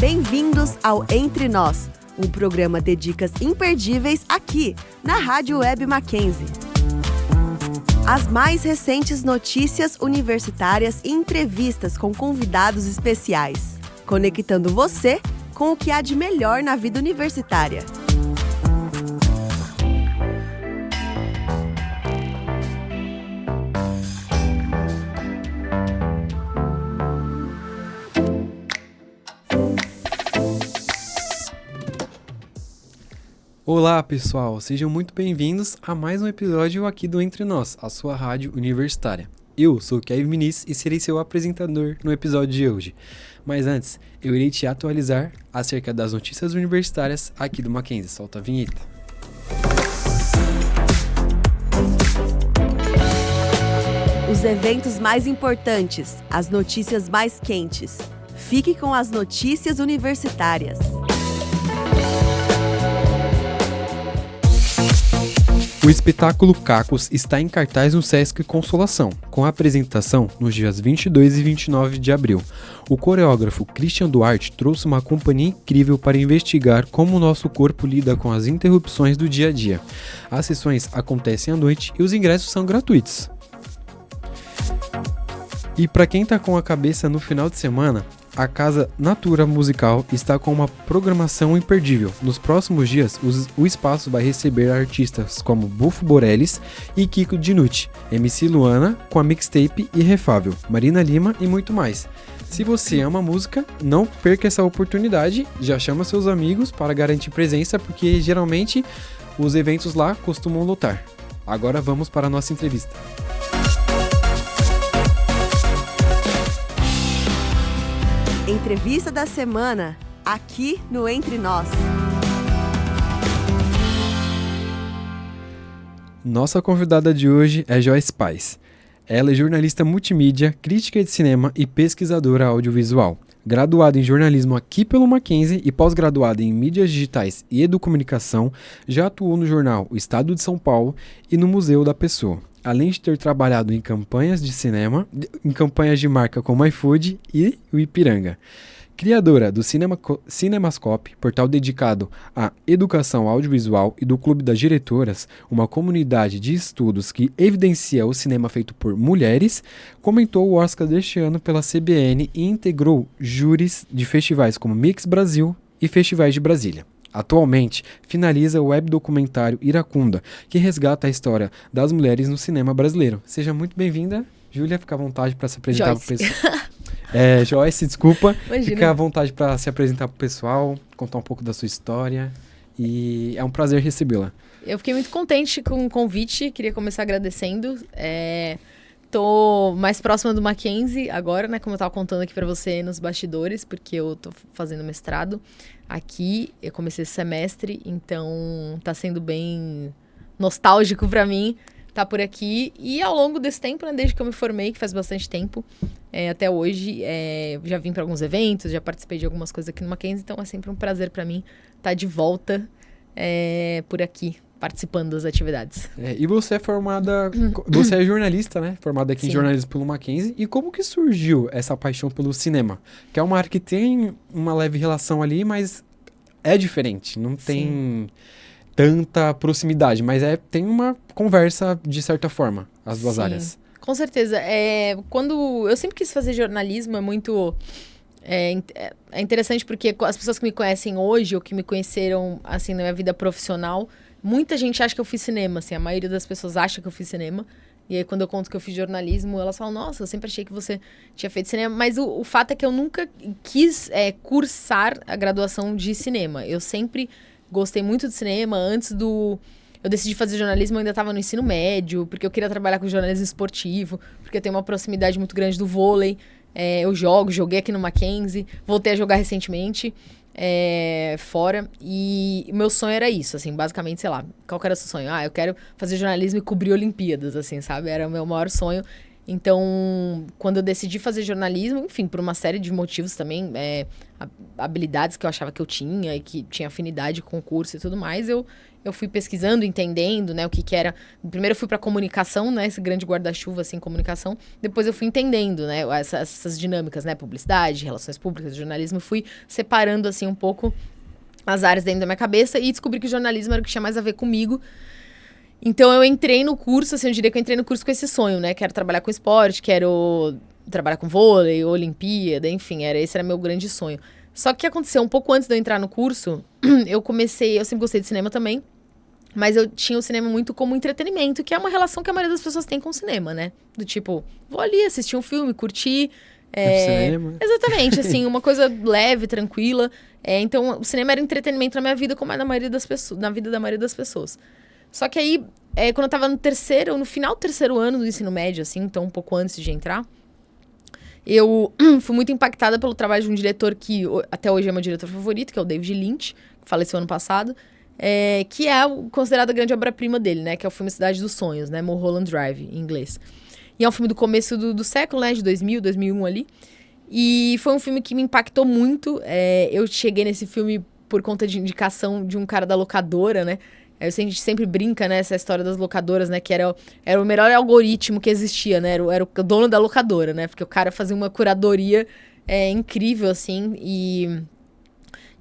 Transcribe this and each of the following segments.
Bem-vindos ao Entre Nós, um programa de dicas imperdíveis aqui, na Rádio Web Mackenzie. As mais recentes notícias universitárias e entrevistas com convidados especiais, conectando você com o que há de melhor na vida universitária. Olá pessoal, sejam muito bem-vindos a mais um episódio aqui do Entre Nós, a sua rádio universitária. Eu sou o Kevin Muniz e serei seu apresentador no episódio de hoje. Mas antes, eu irei te atualizar acerca das notícias universitárias aqui do Mackenzie. Solta a vinheta. Os eventos mais importantes, as notícias mais quentes. Fique com as notícias universitárias. O espetáculo Cacos está em cartaz no Sesc Consolação, com a apresentação nos dias 22 e 29 de abril. O coreógrafo Christian Duarte trouxe uma companhia incrível para investigar como o nosso corpo lida com as interrupções do dia a dia. As sessões acontecem à noite e os ingressos são gratuitos. E para quem está com a cabeça no final de semana, a Casa Natura Musical está com uma programação imperdível. Nos próximos dias, o espaço vai receber artistas como Bufo Borellis e Kiko Dinucci, MC Luana com a mixtape Irrefável, Marina Lima e muito mais. Se você ama música, não perca essa oportunidade, já chama seus amigos para garantir presença, porque geralmente os eventos lá costumam lotar. Agora vamos para a nossa entrevista. Entrevista da semana, aqui no Entre Nós. Nossa convidada de hoje é Joyce Pais. Ela é jornalista multimídia, crítica de cinema e pesquisadora audiovisual. Graduada em jornalismo aqui pelo Mackenzie e pós-graduada em mídias digitais e educomunicação, já atuou no jornal O Estado de São Paulo e no Museu da Pessoa. Além de ter trabalhado em campanhas de cinema, em campanhas de marca como iFood e o Ipiranga. Criadora do Cinemascope, portal dedicado à educação audiovisual, e do Clube das Diretoras, uma comunidade de estudos que evidencia o cinema feito por mulheres, comentou o Oscar deste ano pela CBN e integrou júris de festivais como Mix Brasil e Festivais de Brasília. Atualmente, finaliza o webdocumentário Iracunda, que resgata a história das mulheres no cinema brasileiro. Seja muito bem-vinda, Júlia, fica à vontade para se apresentar para o pessoal. Joyce, desculpa, Imagina. Fica à vontade para se apresentar para o pessoal, contar um pouco da sua história, e é um prazer recebê-la. Eu fiquei muito contente com o convite, queria começar agradecendo. Tô mais próxima do Mackenzie agora, né? Como eu tava contando aqui pra você nos bastidores, porque eu tô fazendo mestrado aqui. Eu comecei esse semestre, então tá sendo bem nostálgico pra mim tá por aqui. E ao longo desse tempo, né, desde que eu me formei, que faz bastante tempo, até hoje, já vim pra alguns eventos, já participei de algumas coisas aqui no Mackenzie, então é sempre um prazer pra mim estar de volta por aqui, participando das atividades. E você é formada, você é jornalista, né? Formada aqui Sim. em jornalismo pelo Mackenzie. E como que surgiu essa paixão pelo cinema? Que é uma área que tem uma leve relação ali, mas é diferente. Não tem tanta proximidade, mas tem uma conversa de certa forma, as duas áreas. Com certeza. Quando eu sempre quis fazer jornalismo, é muito... É interessante porque as pessoas que me conhecem hoje, ou que me conheceram, assim, na minha vida profissional, muita gente acha que eu fiz cinema, assim, a maioria das pessoas acha que eu fiz cinema. E aí, quando eu conto que eu fiz jornalismo, elas falam, nossa, eu sempre achei que você tinha feito cinema. Mas o fato é que eu nunca quis cursar a graduação de cinema. Eu sempre gostei muito de cinema. Eu decidi fazer jornalismo, eu ainda estava no ensino médio, porque eu queria trabalhar com jornalismo esportivo, porque eu tenho uma proximidade muito grande do vôlei. Eu joguei aqui no Mackenzie, voltei a jogar recentemente. Fora, e o meu sonho era isso, assim, basicamente, sei lá, qual que era o seu sonho? Eu quero fazer jornalismo e cobrir Olimpíadas, assim, sabe? Era o meu maior sonho. Então, quando eu decidi fazer jornalismo, enfim, por uma série de motivos também, habilidades que eu achava que eu tinha e que tinha afinidade com o curso e tudo mais, eu fui pesquisando, entendendo, né, o que era. Primeiro eu fui para comunicação, né, esse grande guarda-chuva, assim, comunicação. Depois eu fui entendendo, né, essas dinâmicas, né, publicidade, relações públicas, jornalismo. Fui separando, assim, um pouco as áreas dentro da minha cabeça e descobri que o jornalismo era o que tinha mais a ver comigo. Então, eu entrei no curso, assim, eu diria que eu entrei no curso com esse sonho, né? Quero trabalhar com esporte, quero trabalhar com vôlei, Olimpíada, enfim, esse era meu grande sonho. Só que o que aconteceu, um pouco antes de eu entrar no curso, eu sempre gostei de cinema também, mas eu tinha o cinema muito como entretenimento, que é uma relação que a maioria das pessoas tem com o cinema, né? Do tipo, vou ali assistir um filme, curtir. Cinema. Exatamente, assim, uma coisa leve, tranquila. Então, o cinema era entretenimento na minha vida, como é na vida da maioria das pessoas. Só que aí, quando eu tava no final do terceiro ano do ensino médio, assim, então um pouco antes de entrar, eu fui muito impactada pelo trabalho de um diretor que até hoje é meu diretor favorito, que é o David Lynch, que faleceu ano passado, que é considerada a grande obra-prima dele, né? Que é o filme Cidade dos Sonhos, né? Mulholland Drive, em inglês. E é um filme do começo do século, né? De 2000, 2001 ali. E foi um filme que me impactou muito. Eu cheguei nesse filme por conta de indicação de um cara da locadora, né? A gente sempre brinca, né, essa história das locadoras, né, que era o melhor algoritmo que existia, né, era o dono da locadora, né, porque o cara fazia uma curadoria incrível, assim, e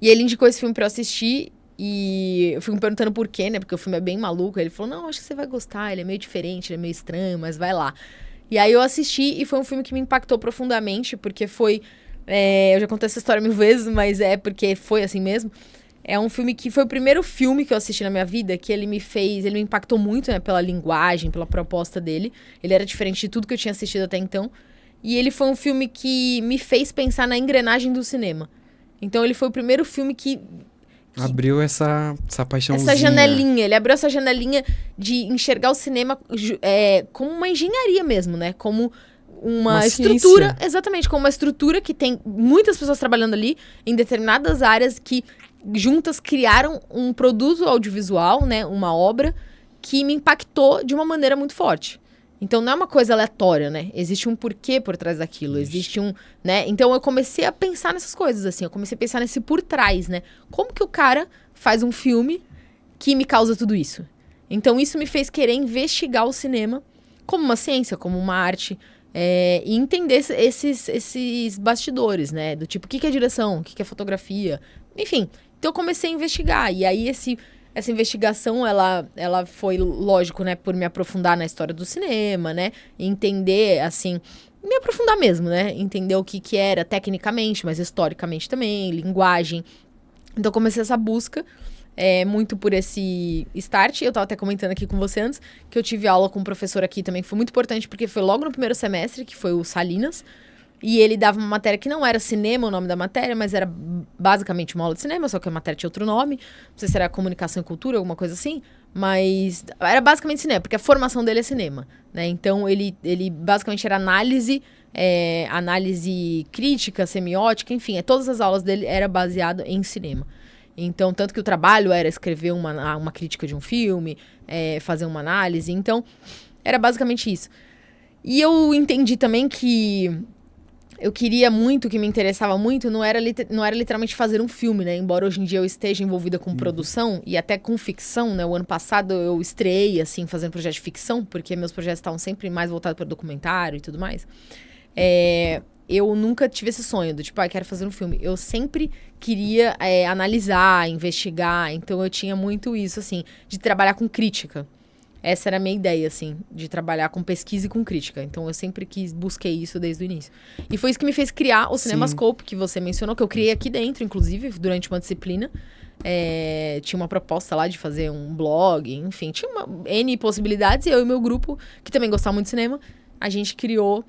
ele indicou esse filme pra eu assistir, e eu fui me perguntando por quê, né, porque o filme é bem maluco, ele falou, não, acho que você vai gostar, ele é meio diferente, ele é meio estranho, mas vai lá. E aí eu assisti, e foi um filme que me impactou profundamente, porque foi, eu já contei essa história 1000 vezes, mas porque foi assim mesmo. É um filme que foi o primeiro filme que eu assisti na minha vida, que ele me impactou muito, né, pela linguagem, pela proposta dele. Ele era diferente de tudo que eu tinha assistido até então. E ele foi um filme que me fez pensar na engrenagem do cinema. Então ele foi o primeiro filme que abriu essa paixãozinha. Essa janelinha, ele abriu essa janelinha de enxergar o cinema como uma engenharia mesmo, né? Como uma estrutura, ciência. Exatamente, como uma estrutura que tem muitas pessoas trabalhando ali em determinadas áreas que juntas criaram um produto audiovisual, né, uma obra que me impactou de uma maneira muito forte. Então não é uma coisa aleatória, né? Existe um porquê por trás daquilo, existe né? Então eu comecei a pensar nessas coisas, assim, eu comecei a pensar nesse por trás, né? Como que o cara faz um filme que me causa tudo isso? Então isso me fez querer investigar o cinema como uma ciência, como uma arte, e entender esses bastidores, né? Do tipo, o que é direção, o que é fotografia, enfim. Então eu comecei a investigar, e aí essa investigação, ela foi, lógico, né, por me aprofundar na história do cinema, né, entender, assim, me aprofundar mesmo, né, entender o que era tecnicamente, mas historicamente também, linguagem. Então eu comecei essa busca, muito por esse start. Eu tava até comentando aqui com você antes, que eu tive aula com um professor aqui também, que foi muito importante, porque foi logo no primeiro semestre, que foi o Salinas. E ele dava uma matéria que não era cinema o nome da matéria, mas era basicamente uma aula de cinema, só que a matéria tinha outro nome. Não sei se era comunicação e cultura, alguma coisa assim. Mas era basicamente cinema, porque a formação dele é cinema, né? Então, ele basicamente era análise crítica, semiótica, enfim. Todas as aulas dele eram baseadas em cinema. Então, tanto que o trabalho era escrever uma crítica de um filme, fazer uma análise. Então, era basicamente isso. E eu entendi também que eu queria muito, que me interessava muito, não era literalmente fazer um filme, né? Embora hoje em dia eu esteja envolvida com produção e até com ficção, né? O ano passado eu estreiei, assim, fazendo projeto de ficção, porque meus projetos estavam sempre mais voltados para documentário e tudo mais. Eu nunca tive esse sonho do tipo, quero fazer um filme. Eu sempre queria analisar, investigar, então eu tinha muito isso, assim, de trabalhar com crítica. Essa era a minha ideia, assim, de trabalhar com pesquisa e com crítica. Então, eu sempre busquei isso desde o início. E foi isso que me fez criar o CinemaScope, que você mencionou, que eu criei aqui dentro, inclusive, durante uma disciplina. Tinha uma proposta lá de fazer um blog, enfim, tinha N possibilidades. E eu e meu grupo, que também gostava muito de cinema, a gente criou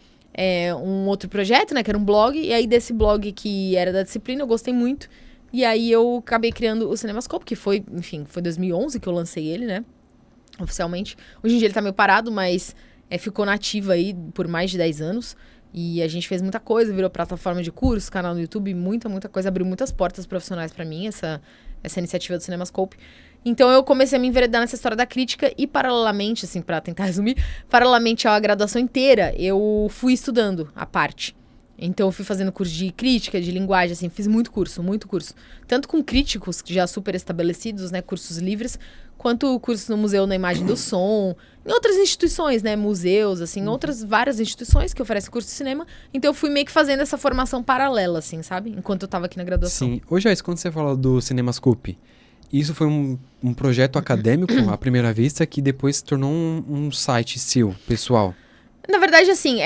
um outro projeto, né, que era um blog. E aí, desse blog que era da disciplina, eu gostei muito. E aí, eu acabei criando o CinemaScope, que foi, enfim, foi 2011 que eu lancei ele, né? Oficialmente. Hoje em dia ele tá meio parado, mas ficou nativa aí por mais de 10 anos. E a gente fez muita coisa, virou plataforma de curso, canal no YouTube, muita coisa. Abriu muitas portas profissionais pra mim, essa iniciativa do CinemaScope. Então eu comecei a me enveredar nessa história da crítica e paralelamente, assim, pra tentar resumir, paralelamente à graduação inteira, eu fui estudando a parte. Então eu fui fazendo curso de crítica, de linguagem, assim, fiz muito curso. Tanto com críticos já super estabelecidos, né, cursos livres, quanto cursos no Museu na Imagem do Som, em outras instituições, né, museus, assim, outras várias instituições que oferecem curso de cinema. Então eu fui meio que fazendo essa formação paralela, assim, sabe? Enquanto eu tava aqui na graduação. Sim. Ô, Joyce, quando você fala do CinemaScope, isso foi um projeto acadêmico, à primeira vista, que depois se tornou um site seu, pessoal. Na verdade, assim,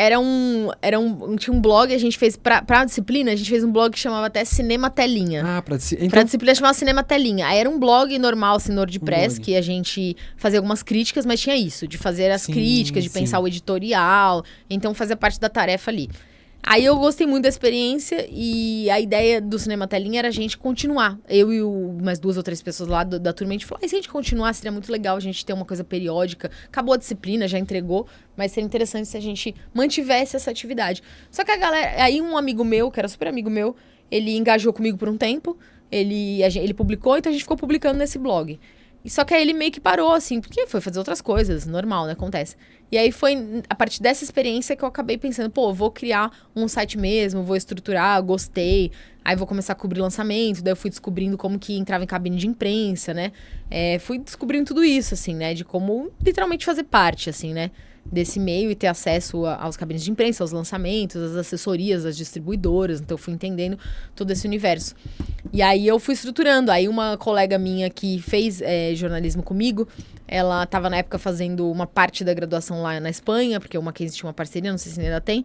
tinha um blog, a gente fez, pra disciplina, a gente fez um blog que chamava até Cinema Telinha. Então... Pra disciplina chamava Cinema Telinha. Aí era um blog normal, assim, no WordPress, que a gente fazia algumas críticas, mas tinha isso, de fazer as críticas, de pensar o editorial, então fazia parte da tarefa ali. Aí eu gostei muito da experiência e a ideia do Cinema Telinha era a gente continuar. Eu e mais 2 ou 3 pessoas lá da turma, a gente falou, se a gente continuar, seria muito legal a gente ter uma coisa periódica. Acabou a disciplina, já entregou, mas seria interessante se a gente mantivesse essa atividade. Só que a galera, aí um amigo meu, que era super amigo meu, ele engajou comigo por um tempo, ele publicou, então a gente ficou publicando nesse blog. E só que aí ele meio que parou, assim, porque foi fazer outras coisas, normal, né? Acontece. E aí foi a partir dessa experiência que eu acabei pensando, pô, vou criar um site mesmo, vou estruturar, gostei. Aí vou começar a cobrir lançamento, daí eu fui descobrindo como que entrava em cabine de imprensa, né? Fui descobrindo tudo isso, assim, né? De como literalmente fazer parte, assim, né? Desse meio e ter acesso aos cabines de imprensa, aos lançamentos, às assessorias, às distribuidoras. Então eu fui entendendo todo esse universo. E aí eu fui estruturando. Aí uma colega minha que fez jornalismo comigo, ela estava na época fazendo uma parte da graduação lá na Espanha, porque o Mackenzie tinha uma parceria, não sei se ainda tem,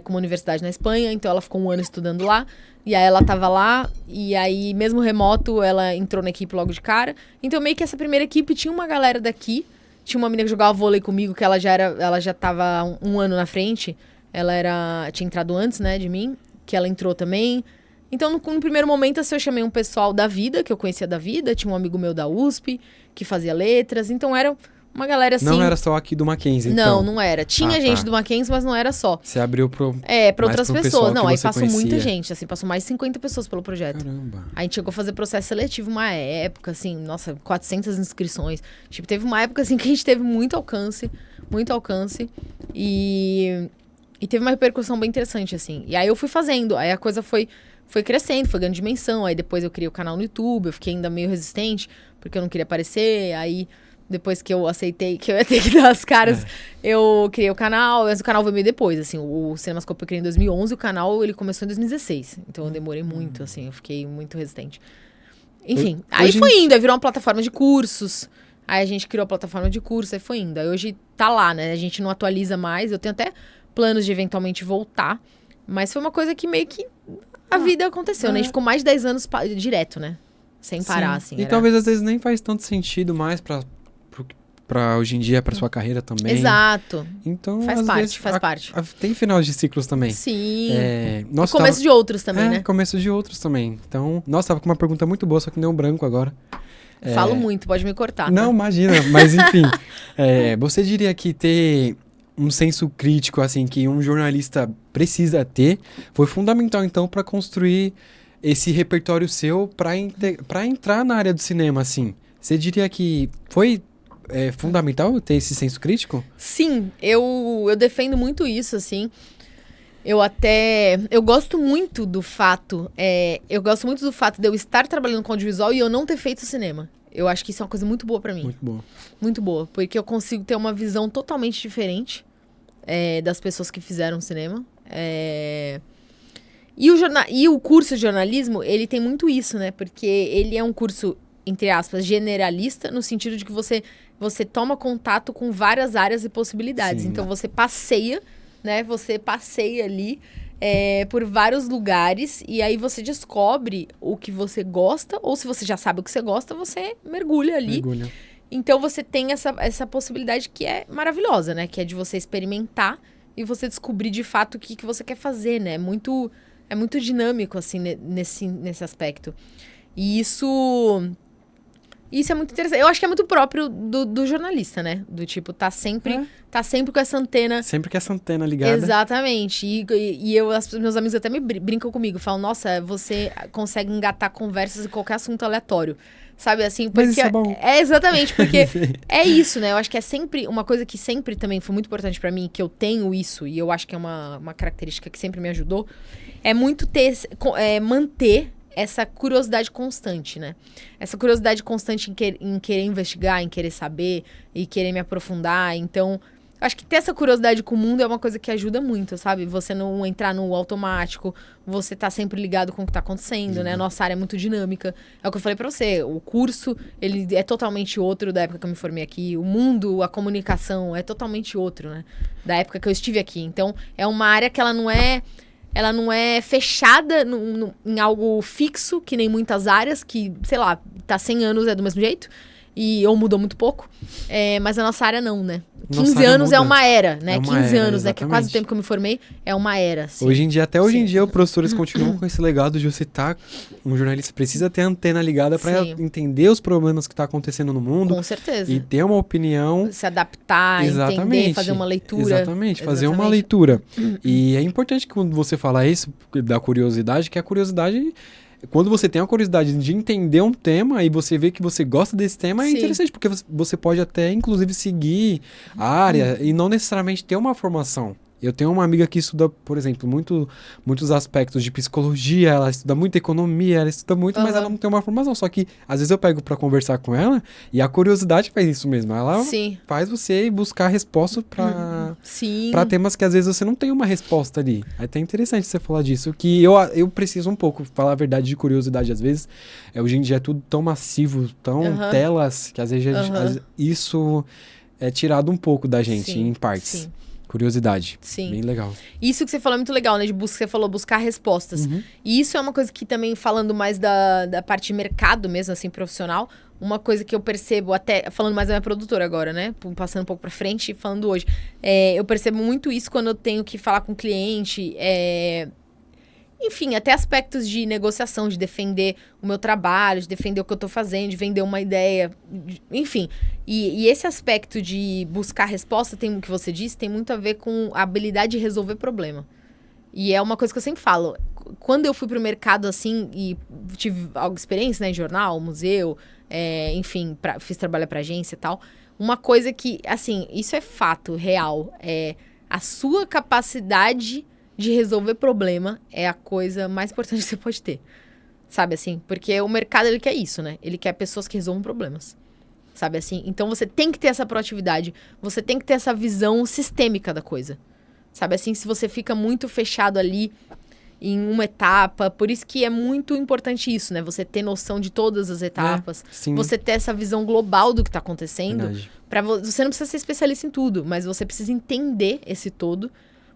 com uma universidade na Espanha. Então ela ficou um ano estudando lá. E aí ela estava lá, e aí mesmo remoto, ela entrou na equipe logo de cara. Então meio que essa primeira equipe tinha uma galera daqui. Tinha uma menina que jogava vôlei comigo, que ela já tava um ano na frente. Tinha entrado antes, né, de mim, que ela entrou também. Então, no primeiro momento, assim, eu chamei um pessoal da vida, que eu conhecia da vida. Tinha um amigo meu da USP, que fazia letras. Então, era uma galera assim... Não era só aqui do Mackenzie, então? Não era. Tinha gente do Mackenzie, mas não era só. Você abriu pra outras pessoas. Não, aí passou conhecia. muita gente, assim, passou mais de 50 pessoas pelo projeto. Caramba. A gente chegou a fazer processo seletivo uma época, assim, nossa, 400 inscrições. Tipo, teve uma época, assim, que a gente teve muito alcance. E teve uma repercussão bem interessante, assim. E aí eu fui fazendo, aí a coisa foi crescendo, foi ganhando dimensão. Aí depois eu criei o canal no YouTube, eu fiquei ainda meio resistente, porque eu não queria aparecer. Aí, depois que eu aceitei que eu ia ter que dar as caras, eu criei o canal. Mas o canal veio meio depois, assim. O CinemaScope eu criei em 2011, o canal ele começou em 2016. Então eu demorei muito, assim, eu fiquei muito resistente. Enfim, aí foi indo, aí virou uma plataforma de cursos. Aí a gente criou a plataforma de cursos, aí foi indo. Aí hoje tá lá, né? A gente não atualiza mais. Eu tenho até planos de eventualmente voltar. Mas foi uma coisa que meio que a vida aconteceu, né? A gente ficou mais de 10 anos direto, né? Sem parar, assim. E talvez às vezes nem faz tanto sentido mais pra hoje em dia, pra sua carreira também. Exato. Então, faz parte. Tem final de ciclos também. Sim. Nossa, começo de outros também, né? Começo de outros também. Então, nossa, tava com uma pergunta muito boa, só que deu um branco agora. Falo muito, pode me cortar. Não, tá? imagina, mas enfim. Você diria que ter um senso crítico, assim, que um jornalista precisa ter, foi fundamental, então, para construir esse repertório seu para entrar na área do cinema, assim? Você diria que foi fundamental ter esse senso crítico? Sim, eu defendo muito isso, assim. Eu gosto muito do fato de eu estar trabalhando com audiovisual e eu não ter feito cinema. Eu acho que isso é uma coisa muito boa pra mim. Muito boa. Muito boa, porque eu consigo ter uma visão totalmente diferente das pessoas que fizeram cinema. E o curso de jornalismo, ele tem muito isso, né? Porque ele é um curso, entre aspas, generalista, no sentido de que você toma contato com várias áreas e possibilidades. Sim, então, você passeia, né? Você passeia ali por vários lugares e aí você descobre o que você gosta, ou se você já sabe o que você gosta, você mergulha ali. Então, você tem essa possibilidade que é maravilhosa, né? Que é de você experimentar e você descobrir, de fato, o que você quer fazer, né? É muito dinâmico, assim, nesse aspecto. E isso é muito interessante. Eu acho que é muito próprio do jornalista, né? Do tipo, tá sempre com essa antena... Sempre com essa antena ligada. Exatamente. E meus amigos até me brincam comigo. Falam, nossa, você consegue engatar conversas em qualquer assunto aleatório. Sabe assim? Mas Porque isso é bom. exatamente, porque é isso, né? Eu acho que é sempre uma coisa que sempre também foi muito importante pra mim, que eu tenho isso, e eu acho que é uma característica que sempre me ajudou, é muito manter essa curiosidade constante, né? Essa curiosidade constante em querer investigar, em querer saber e querer me aprofundar. Então, acho que ter essa curiosidade com o mundo é uma coisa que ajuda muito, sabe? Você não entrar no automático, você tá sempre ligado com o que tá acontecendo, né? A nossa área é muito dinâmica. É o que eu falei pra você, o curso, ele é totalmente outro da época que eu me formei aqui. O mundo, a comunicação é totalmente outro, né? Da época que eu estive aqui. Então, é uma área que ela não é fechada em algo fixo, que nem muitas áreas, que, sei lá, tá 100 anos é do mesmo jeito. Ou mudou muito pouco. Mas a nossa área não, né? 15 anos é uma era, né? 15 anos, né? Que é quase o tempo que eu me formei, é uma era. Assim. Hoje em dia, até hoje em dia, os professores continuam com esse legado de você um jornalista precisa ter a antena ligada para entender os problemas que tá acontecendo no mundo. Com certeza. E ter uma opinião. Se adaptar, entender, fazer uma leitura. Exatamente, fazer uma leitura. E é importante que quando você fala isso, da curiosidade, que a curiosidade... Quando você tem a curiosidade de entender um tema e você vê que você gosta desse tema, é interessante, porque você pode até, inclusive, seguir a área e não necessariamente ter uma formação. Eu tenho uma amiga que estuda, por exemplo, muitos aspectos de psicologia, ela estuda muito economia, ela estuda muito, mas ela não tem uma formação. Só que, às vezes, eu pego pra conversar com ela e a curiosidade faz isso mesmo. Ela faz você buscar resposta pra temas que, às vezes, você não tem uma resposta ali. É até interessante você falar disso, que eu preciso um pouco, falar a verdade, de curiosidade, às vezes. Hoje em dia é tudo tão massivo, tão telas, que, às vezes, isso é tirado um pouco da gente, em partes. Sim. Curiosidade. Sim. Bem legal. Isso que você falou é muito legal, né? Você falou buscar respostas. E isso é uma coisa que também, falando mais da parte de mercado mesmo, assim, profissional, uma coisa que eu percebo, até falando mais da minha produtora agora, né? Passando um pouco pra frente e falando hoje. Eu percebo muito isso quando eu tenho que falar com o cliente. Enfim, até aspectos de negociação, de defender o meu trabalho, de defender o que eu tô fazendo, de vender uma ideia, enfim. E esse aspecto de buscar resposta, tem o que você disse, tem muito a ver com a habilidade de resolver problema. E é uma coisa que eu sempre falo. Quando eu fui pro mercado, assim, e tive alguma experiência, né, em jornal, museu, enfim, fiz trabalho pra agência e tal, uma coisa que, assim, isso é fato, real, a sua capacidade de resolver problema é a coisa mais importante que você pode ter. Sabe assim? Porque o mercado, ele quer isso, né? Ele quer pessoas que resolvam problemas. Sabe assim? Então, você tem que ter essa proatividade. Você tem que ter essa visão sistêmica da coisa. Sabe assim? Se você fica muito fechado ali em uma etapa. Por isso que é muito importante isso, né? Você ter noção de todas as etapas. Você ter essa visão global do que está acontecendo. Você não precisa ser especialista em tudo, mas você precisa entender esse todo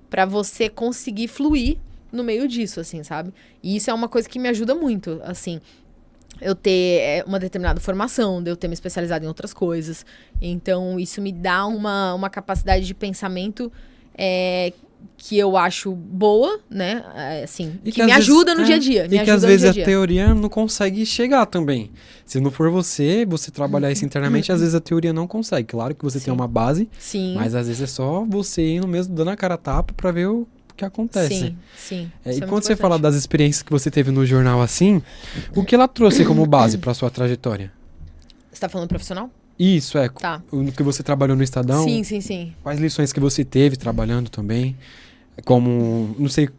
para você conseguir fluir no meio disso, assim, sabe? E isso é uma coisa que me ajuda muito, assim, eu ter uma determinada formação, de eu ter me especializado em outras coisas. Então, isso me dá uma capacidade de pensamento que eu acho boa, né? Assim, que me ajuda no dia a dia. E que às vezes a teoria não consegue chegar também. Se não for você trabalhar isso internamente, às vezes a teoria não consegue. Claro que você tem uma base, mas às vezes é só você indo mesmo, dando a cara a tapa pra ver o que acontece. Sim. E quando você fala das experiências que você teve no jornal assim, o que ela trouxe como base pra sua trajetória? Você tá falando profissional? Isso, Tá. O que você trabalhou no Estadão. Sim. Quais lições que você teve trabalhando também? Como, não sei,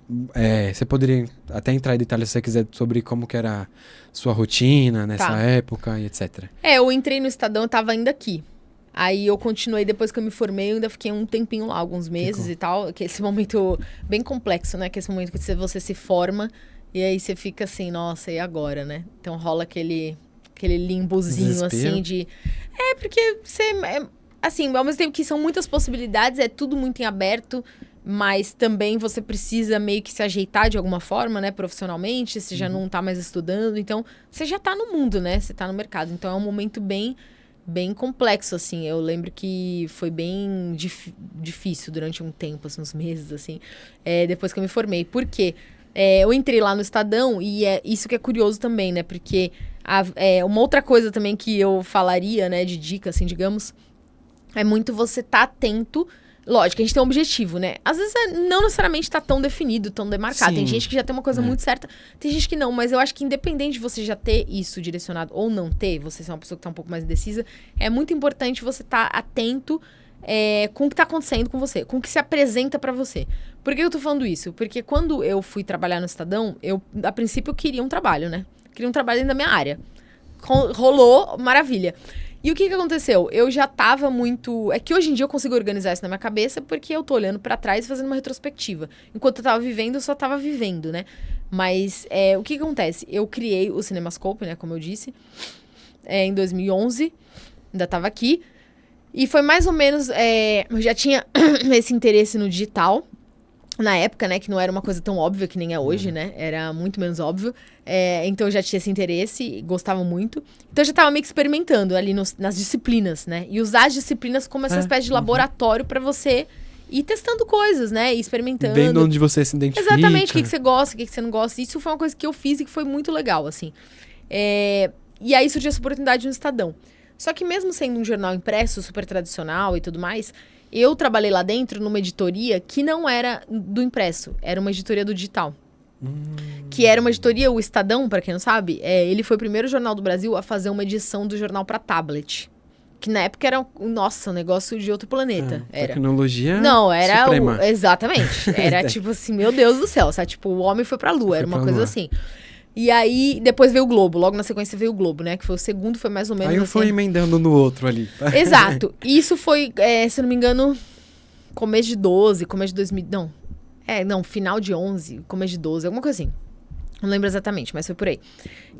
você poderia até entrar em detalhes se você quiser sobre como que era sua rotina nessa época e etc. Eu entrei no Estadão, eu tava ainda aqui. Aí eu continuei, depois que eu me formei, eu ainda fiquei um tempinho lá, alguns meses e tal. Que esse momento bem complexo, né? Que esse momento que você se forma e aí você fica assim, nossa, e agora, né? Então rola aquele limbozinho, desespero. assim, de... porque você... assim, ao mesmo tempo que são muitas possibilidades, é tudo muito em aberto, mas também você precisa meio que se ajeitar de alguma forma, né? Profissionalmente, você já não tá mais estudando, então você já tá no mundo, né? Você tá no mercado. Então é um momento bem complexo, assim. Eu lembro que foi bem difícil durante um tempo, assim, uns meses, assim, depois que eu me formei. Por quê? Eu entrei lá no Estadão e é isso que é curioso também, né? Porque uma outra coisa também que eu falaria, né, de dica, assim, digamos, é muito você estar atento Lógico, a gente tem um objetivo, né? Às vezes não necessariamente tá tão definido, tão demarcado. Sim. Tem gente que já tem uma coisa muito certa, tem gente que não. Mas eu acho que independente de você já ter isso direcionado ou não ter, você ser uma pessoa que tá um pouco mais indecisa, é muito importante você estar atento com o que tá acontecendo com você, com o que se apresenta pra você. Por que eu tô falando isso? Porque quando eu fui trabalhar no Estadão, a princípio, eu queria um trabalho, né? Queria um trabalho dentro da minha área. Rolou, maravilha. E o que aconteceu? Eu já tava muito... É que hoje em dia eu consigo organizar isso na minha cabeça porque eu tô olhando pra trás e fazendo uma retrospectiva. Enquanto eu tava vivendo, eu só tava vivendo, né? Mas o que acontece? Eu criei o CinemaScope, né? Como eu disse, em 2011. Ainda tava aqui. E foi mais ou menos... eu já tinha esse interesse no digital. Na época, né? Que não era uma coisa tão óbvia que nem é hoje, né? Era muito menos óbvio. Então eu já tinha esse interesse, gostava muito. Então eu já tava meio que experimentando ali nas disciplinas, né? E usar as disciplinas como essa espécie de laboratório pra você ir testando coisas, né? E experimentando. Vendo onde você se identifica. Exatamente, o que você gosta, o que você não gosta. Isso foi uma coisa que eu fiz e que foi muito legal, assim. E aí surgiu essa oportunidade no Estadão. Só que mesmo sendo um jornal impresso, super tradicional e tudo mais... Eu trabalhei lá dentro numa editoria que não era do impresso, era uma editoria do digital. Que era uma editoria, o Estadão, para quem não sabe, ele foi o primeiro jornal do Brasil a fazer uma edição do jornal para tablet. Que na época era, nossa, um negócio de outro planeta. Tecnologia Não, era suprema. Exatamente. Era tipo assim, meu Deus do céu, sabe? Tipo, o homem foi pra lua, era uma coisa assim. E aí, depois veio o Globo. Logo na sequência veio o Globo, né? Que foi o segundo, foi mais ou menos aí eu assim. fui emendando no outro ali. Exato. Isso foi, se eu não me engano, começo de 12, começo de 2000... Não, final de 11, começo de 12, alguma coisa assim. Não lembro exatamente, mas foi por aí.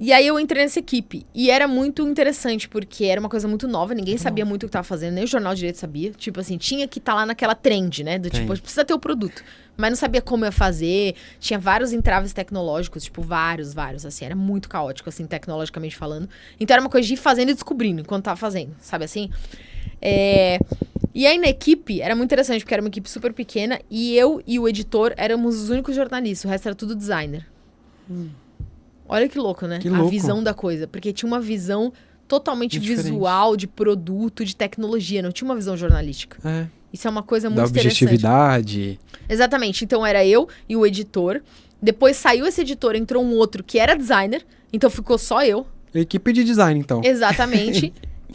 E aí eu entrei nessa equipe. E era muito interessante, porque era uma coisa muito nova. Ninguém sabia muito o que tava fazendo. Nem o Jornal Direito sabia. Tipo assim, tinha que estar lá naquela trend, né? Do tipo, precisa ter o produto. Mas não sabia como ia fazer. Tinha vários entraves tecnológicos. Tipo, vários, assim. Era muito caótico, assim, tecnologicamente falando. Então era uma coisa de ir fazendo e descobrindo enquanto tava fazendo. Sabe assim? E aí na equipe, era muito interessante, porque era uma equipe super pequena. E eu e o editor éramos os únicos jornalistas. O resto era tudo designer. Olha que louco, né? Que louco. A visão da coisa. Porque tinha uma visão totalmente Diferente. Visual, de produto, de tecnologia. Não tinha uma visão jornalística. Isso é uma coisa muito interessante. Da objetividade. Exatamente. Então era eu e o editor. Depois saiu esse editor, entrou um outro que era designer. Então ficou só eu. Equipe de design, então. Exatamente.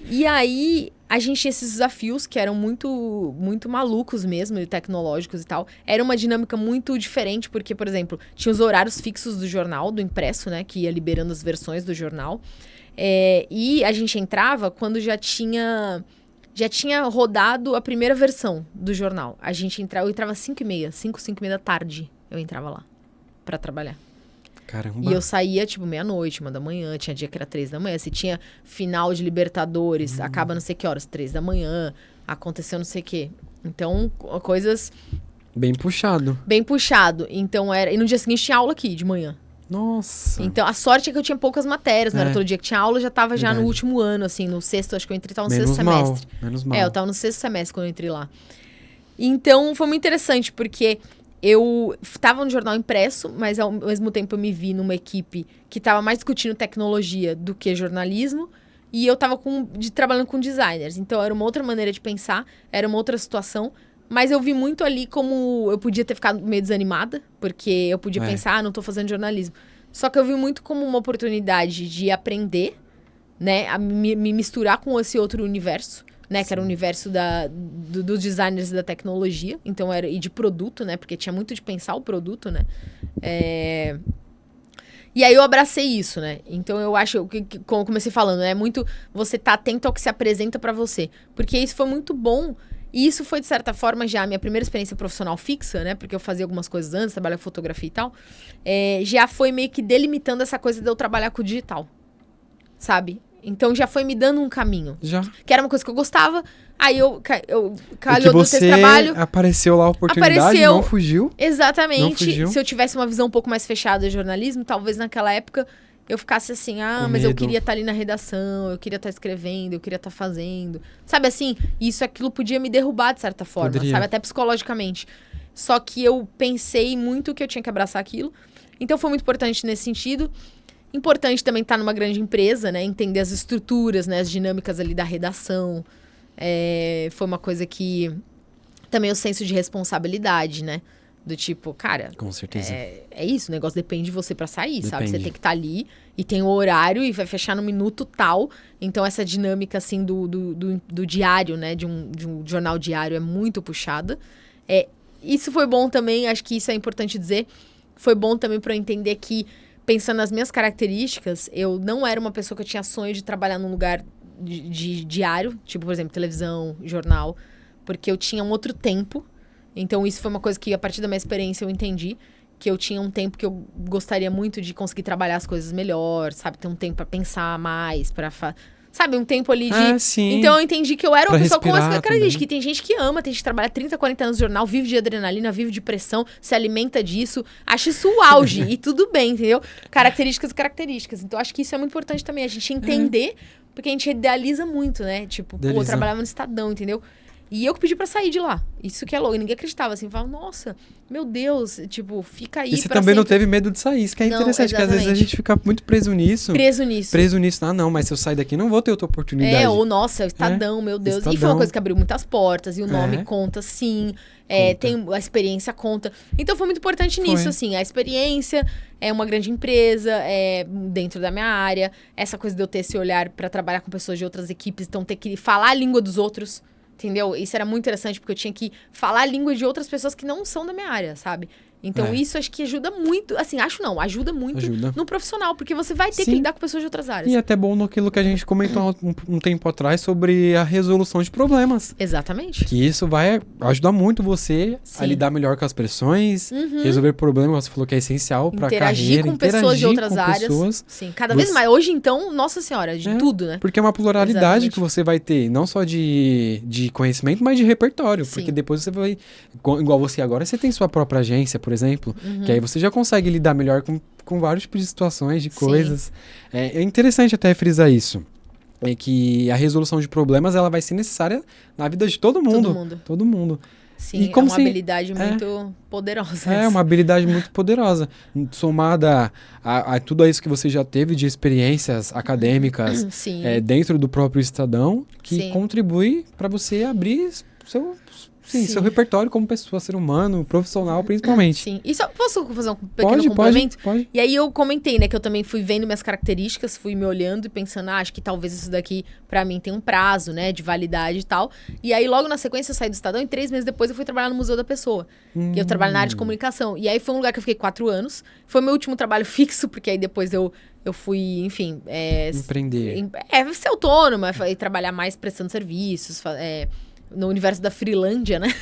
E aí... A gente tinha esses desafios que eram muito, muito malucos mesmo, e tecnológicos e tal. Era uma dinâmica muito diferente, porque, por exemplo, tinha os horários fixos do jornal, do impresso, né? Que ia liberando as versões do jornal. E a gente entrava quando já tinha rodado a primeira versão do jornal. Eu entrava às 5h30, 5h30 da tarde, eu entrava lá pra trabalhar. Caramba. E eu saía, tipo, meia-noite, 1h, tinha dia que era 3h. Se tinha final de Libertadores, acaba não sei que horas, 3h, aconteceu não sei o quê. Então, coisas... Bem puxado. Bem puxado. Então, E no dia seguinte tinha aula aqui, de manhã. Nossa. Então, a sorte é que eu tinha poucas matérias, não era todo dia que tinha aula, eu já tava já no último ano, assim, no sexto, acho que eu entrei, tava no sexto semestre. Menos mal. Eu tava no sexto semestre quando eu entrei lá. Então, foi muito interessante, porque... Eu estava no jornal impresso, mas ao mesmo tempo eu me vi numa equipe que estava mais discutindo tecnologia do que jornalismo. E eu estava trabalhando com designers. Então era uma outra maneira de pensar, era uma outra situação. Mas eu vi muito ali como eu podia ter ficado meio desanimada, porque eu podia pensar, não estou fazendo jornalismo. Só que eu vi muito como uma oportunidade de aprender, né, a me misturar com esse outro universo. Né, que era o universo dos designers e da tecnologia. Então, e de produto, né? Porque tinha muito de pensar o produto, né? E aí eu abracei isso, né? Então, eu acho, como eu comecei falando, é muito você tá atento ao que se apresenta pra você. Porque isso foi muito bom. E isso foi, de certa forma, já a minha primeira experiência profissional fixa, né? Porque eu fazia algumas coisas antes, trabalhava com fotografia e tal. Já foi meio que delimitando essa coisa de eu trabalhar com o digital. Sabe? Então já foi me dando um caminho. Já. Que era uma coisa que eu gostava. Aí eu calhou do esse trabalho. Apareceu lá a oportunidade, não fugiu. Exatamente. Não fugiu. Se eu tivesse uma visão um pouco mais fechada de jornalismo, talvez naquela época eu ficasse assim, mas eu queria estar ali na redação, eu queria estar escrevendo, eu queria estar fazendo. Sabe assim? Aquilo podia me derrubar de certa forma, sabe? Até psicologicamente. Só que eu pensei muito que eu tinha que abraçar aquilo. Então foi muito importante nesse sentido. Importante também estar numa grande empresa, né? Entender as estruturas, né? As dinâmicas ali da redação. Foi uma coisa que também o senso de responsabilidade, né? Do tipo, cara, Com certeza. é isso, o negócio depende de você pra sair, sabe? Você Depende. tem que estar ali e tem o horário e vai fechar no minuto tal. Então, essa dinâmica, assim, do diário, né? De um jornal diário é muito puxada. Isso foi bom também, acho que isso é importante dizer. Foi bom também pra eu entender que, pensando nas minhas características, eu não era uma pessoa que eu tinha sonho de trabalhar num lugar de diário, tipo, por exemplo, televisão, jornal, porque eu tinha um outro tempo. Então, isso foi uma coisa que, a partir da minha experiência, eu entendi. Que eu tinha um tempo que eu gostaria muito de conseguir trabalhar as coisas melhor, sabe? Ter um tempo pra pensar mais, sabe? Um tempo ali de... Sim. Então, eu entendi que eu era uma Pra pessoa com essa respirar característica. também. Que tem gente que ama, tem gente que trabalha 30, 40 anos no jornal, vive de adrenalina, vive de pressão, se alimenta disso. Acho isso o auge. E tudo bem, entendeu? Características. Então, acho que isso é muito importante também. A gente entender, porque a gente idealiza muito, né? Tipo, pô, eu Idealiza. trabalhava no Estadão, entendeu? E eu que pedi pra sair de lá. Isso que é louco. E ninguém acreditava, assim. Falava, nossa, meu Deus. Tipo, fica aí E você pra também não sempre. teve medo de sair, isso que é Não, interessante, porque às vezes a exatamente. gente fica muito preso nisso. Preso nisso. Ah, não, mas se eu sair daqui não vou ter outra oportunidade. Ou nossa, o Estadão, meu Deus. E foi Estadão. uma coisa que abriu muitas portas. E o nome É. conta, sim. Conta. Tem a experiência conta. Então foi muito importante Foi. nisso, assim. A experiência é uma grande empresa, dentro da minha área. Essa coisa de eu ter esse olhar pra trabalhar com pessoas de outras equipes, então ter que falar a língua dos outros. Entendeu? Isso era muito interessante, porque eu tinha que falar a língua de outras pessoas que não são da minha área, sabe? Então, isso acho que ajuda muito. Assim, ajuda muito Ajuda. no profissional, porque você vai ter Sim. que lidar com pessoas de outras áreas. E é até bom naquilo que a gente comentou um tempo atrás sobre a resolução de problemas. Exatamente. Que isso vai ajudar muito você Sim. a lidar melhor com as pressões, resolver problemas, você falou que é essencial para a Interagir carreira, com pessoas de outras com áreas. pessoas. Sim, cada vez mais. Hoje, então, nossa senhora, de tudo, né? Porque é uma pluralidade Exatamente. que você vai ter, não só de conhecimento, mas de repertório. Sim. Porque depois você vai, igual você agora, você tem sua própria agência, por exemplo, Uhum. que aí você já consegue lidar melhor com vários tipos de situações, de Sim. coisas. É interessante até frisar isso. É que a resolução de problemas, ela vai ser necessária na vida de todo mundo. Todo mundo. Sim, E como é uma habilidade muito poderosa. É uma habilidade muito poderosa, somada a tudo isso que você já teve de experiências acadêmicas Sim. dentro do próprio Estadão, que Sim. contribui para você abrir seu repertório como pessoa, ser humano, profissional, principalmente. Sim. E só posso fazer um pequeno complemento? Pode. E aí eu comentei, né, que eu também fui vendo minhas características, fui me olhando e pensando, acho que talvez isso daqui, pra mim, tem um prazo, né, de validade e tal. E aí, logo na sequência, eu saí do Estadão e 3 meses depois eu fui trabalhar no Museu da Pessoa. Que eu trabalho na área de comunicação. E aí foi um lugar que eu fiquei 4 anos. Foi meu último trabalho fixo, porque aí depois eu fui, enfim... Empreender. Ser autônoma, e trabalhar mais prestando serviços, no universo da Freelândia, né?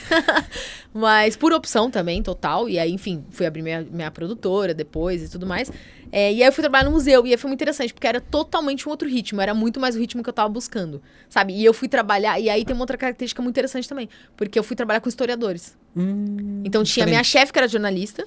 Mas por opção também, total. E aí, enfim, fui abrir minha produtora depois e tudo mais. E aí eu fui trabalhar no museu. E aí foi muito interessante, porque era totalmente um outro ritmo. Era muito mais o ritmo que eu tava buscando, sabe? E eu fui trabalhar... E aí tem uma outra característica muito interessante também. Porque eu fui trabalhar com historiadores. Então tinha a minha chefe, que era jornalista,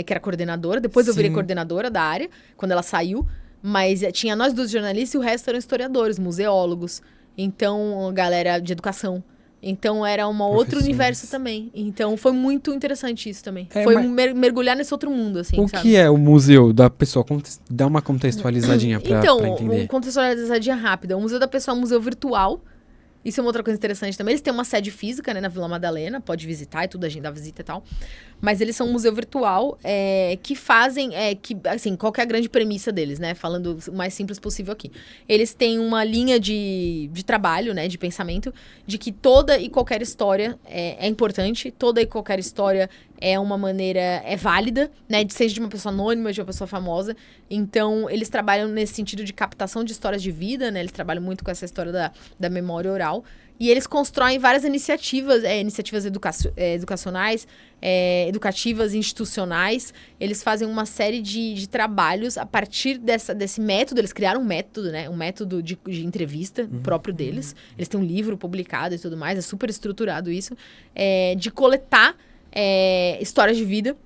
que era coordenadora. Depois eu virei coordenadora da área, quando ela saiu. Mas tinha nós dois jornalistas e o resto eram historiadores, museólogos. Então, galera de educação. Então, era um outro universo também. Então, foi muito interessante isso também. Foi mergulhar nesse outro mundo, assim, o sabe? que é o museu da pessoa? Dá uma contextualizadinha pra entender. Uma contextualizadinha rápida. O Museu da Pessoa é um museu virtual. Isso é uma outra coisa interessante também. Eles têm uma sede física, né, na Vila Madalena. Pode visitar e tudo, agendar visita e tal. Mas eles são um museu virtual que fazem... assim, qual que é a grande premissa deles, né? Falando o mais simples possível aqui. Eles têm uma linha de trabalho, né? De pensamento, de que toda e qualquer história é importante. Toda e qualquer história é uma maneira... É válida, né? Seja de uma pessoa anônima, de uma pessoa famosa. Então, eles trabalham nesse sentido de captação de histórias de vida, né? Eles trabalham muito com essa história da memória oral. E eles constroem várias iniciativas, iniciativas educacionais, educativas, institucionais. Eles fazem uma série de trabalhos a partir desse método. Eles criaram um método, né? Um método de entrevista próprio deles. Eles têm um livro publicado e tudo mais. É super estruturado isso. De coletar histórias de vida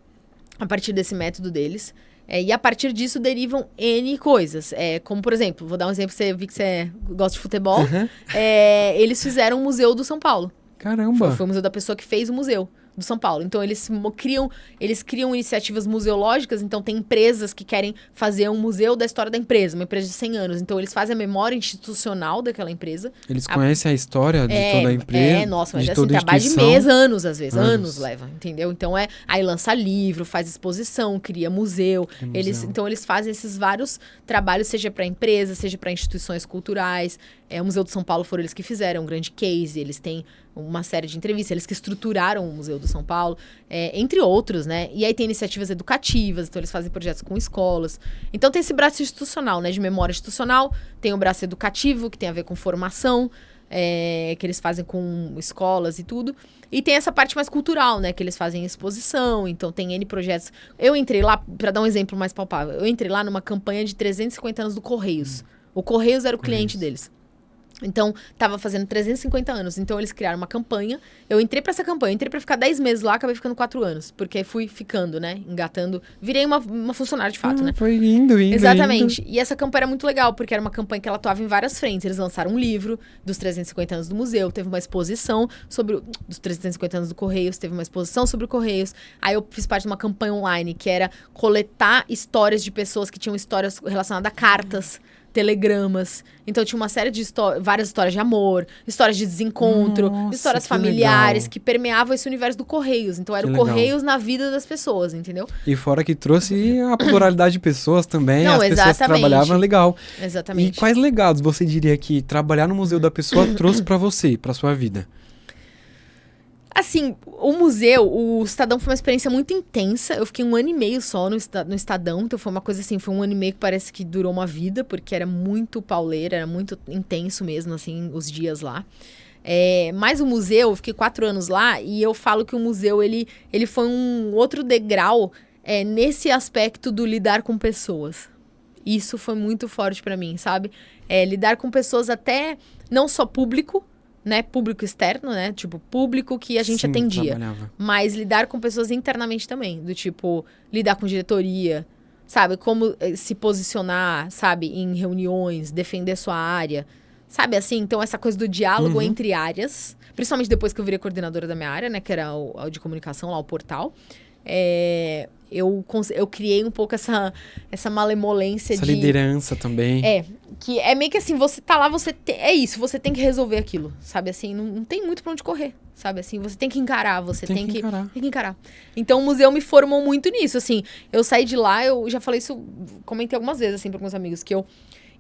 a partir desse método deles. E a partir disso derivam N coisas. Como, por exemplo, vou dar um exemplo, você vi que você gosta de futebol. Eles fizeram o Museu do São Paulo. Caramba! Foi o Museu da Pessoa que fez o museu. do São Paulo. Então, eles criam iniciativas museológicas. Então, tem empresas que querem fazer um museu da história da empresa, uma empresa de 100 anos. Então, eles fazem a memória institucional daquela empresa. Eles conhecem a história de toda a empresa. Nossa, mas de assim, toda a trabalho de instituição. mês, anos às vezes. Anos leva, entendeu? Então, aí lança livro, faz exposição, cria museu. Então, eles fazem esses vários trabalhos, seja para empresas, seja para instituições culturais. O Museu de São Paulo foram eles que fizeram, um grande case. Eles têm uma série de entrevistas, eles que estruturaram o Museu do São Paulo, entre outros, né? E aí tem iniciativas educativas, então eles fazem projetos com escolas. Então tem esse braço institucional, né? De memória institucional, tem o braço educativo, que tem a ver com formação, que eles fazem com escolas e tudo. E tem essa parte mais cultural, né? Que eles fazem exposição, então tem N projetos. Eu entrei lá, para dar um exemplo mais palpável, eu entrei lá numa campanha de 350 anos do Correios. O Correios era o cliente deles. Então, tava fazendo 350 anos. Então, eles criaram uma campanha. Eu entrei pra essa campanha. Entrei pra ficar 10 meses lá, acabei ficando 4 anos. Porque fui ficando, né? Engatando. Virei uma funcionária de fato, né? Foi indo. Exatamente. E essa campanha era muito legal, porque era uma campanha que ela atuava em várias frentes. Eles lançaram um livro dos 350 anos do museu. Teve uma exposição sobre dos 350 anos do Correios. Teve uma exposição sobre o Correios. Aí, eu fiz parte de uma campanha online, que era coletar histórias de pessoas que tinham histórias relacionadas a cartas, telegramas. Então tinha uma série de várias histórias de amor, histórias de desencontro, histórias familiares que permeavam esse universo do Correios. Então era o Correios na vida das pessoas, entendeu? E fora que trouxe a pluralidade de pessoas também, Não, as pessoas que trabalhavam, legal. Exatamente. E quais legados você diria que trabalhar no Museu da Pessoa trouxe pra você, pra sua vida? Assim, o museu, o Estadão foi uma experiência muito intensa. Eu fiquei 1 ano e meio só no Estadão. Então foi uma coisa assim, foi 1 ano e meio que parece que durou uma vida, porque era muito pauleira, era muito intenso mesmo, assim, os dias lá. Mas o museu, eu fiquei 4 anos lá e eu falo que o museu, ele foi um outro degrau nesse aspecto do lidar com pessoas. Isso foi muito forte pra mim, sabe? Lidar com pessoas até, não só público, né, público externo, né, tipo, público que a gente atendia, mas lidar com pessoas internamente também, do tipo, lidar com diretoria, sabe, como se posicionar, sabe, em reuniões, defender sua área, sabe, assim, então essa coisa do diálogo entre áreas, principalmente depois que eu virei coordenadora da minha área, né, que era o de comunicação lá, o portal, eu criei um pouco essa malemolência essa liderança também. Que é meio que assim, você tá lá, é isso, você tem que resolver aquilo, sabe assim, não tem muito pra onde correr, sabe assim, você tem que encarar, você tem que encarar. Então o museu me formou muito nisso, assim, eu saí de lá, eu já falei isso, comentei algumas vezes assim pra meus amigos, que eu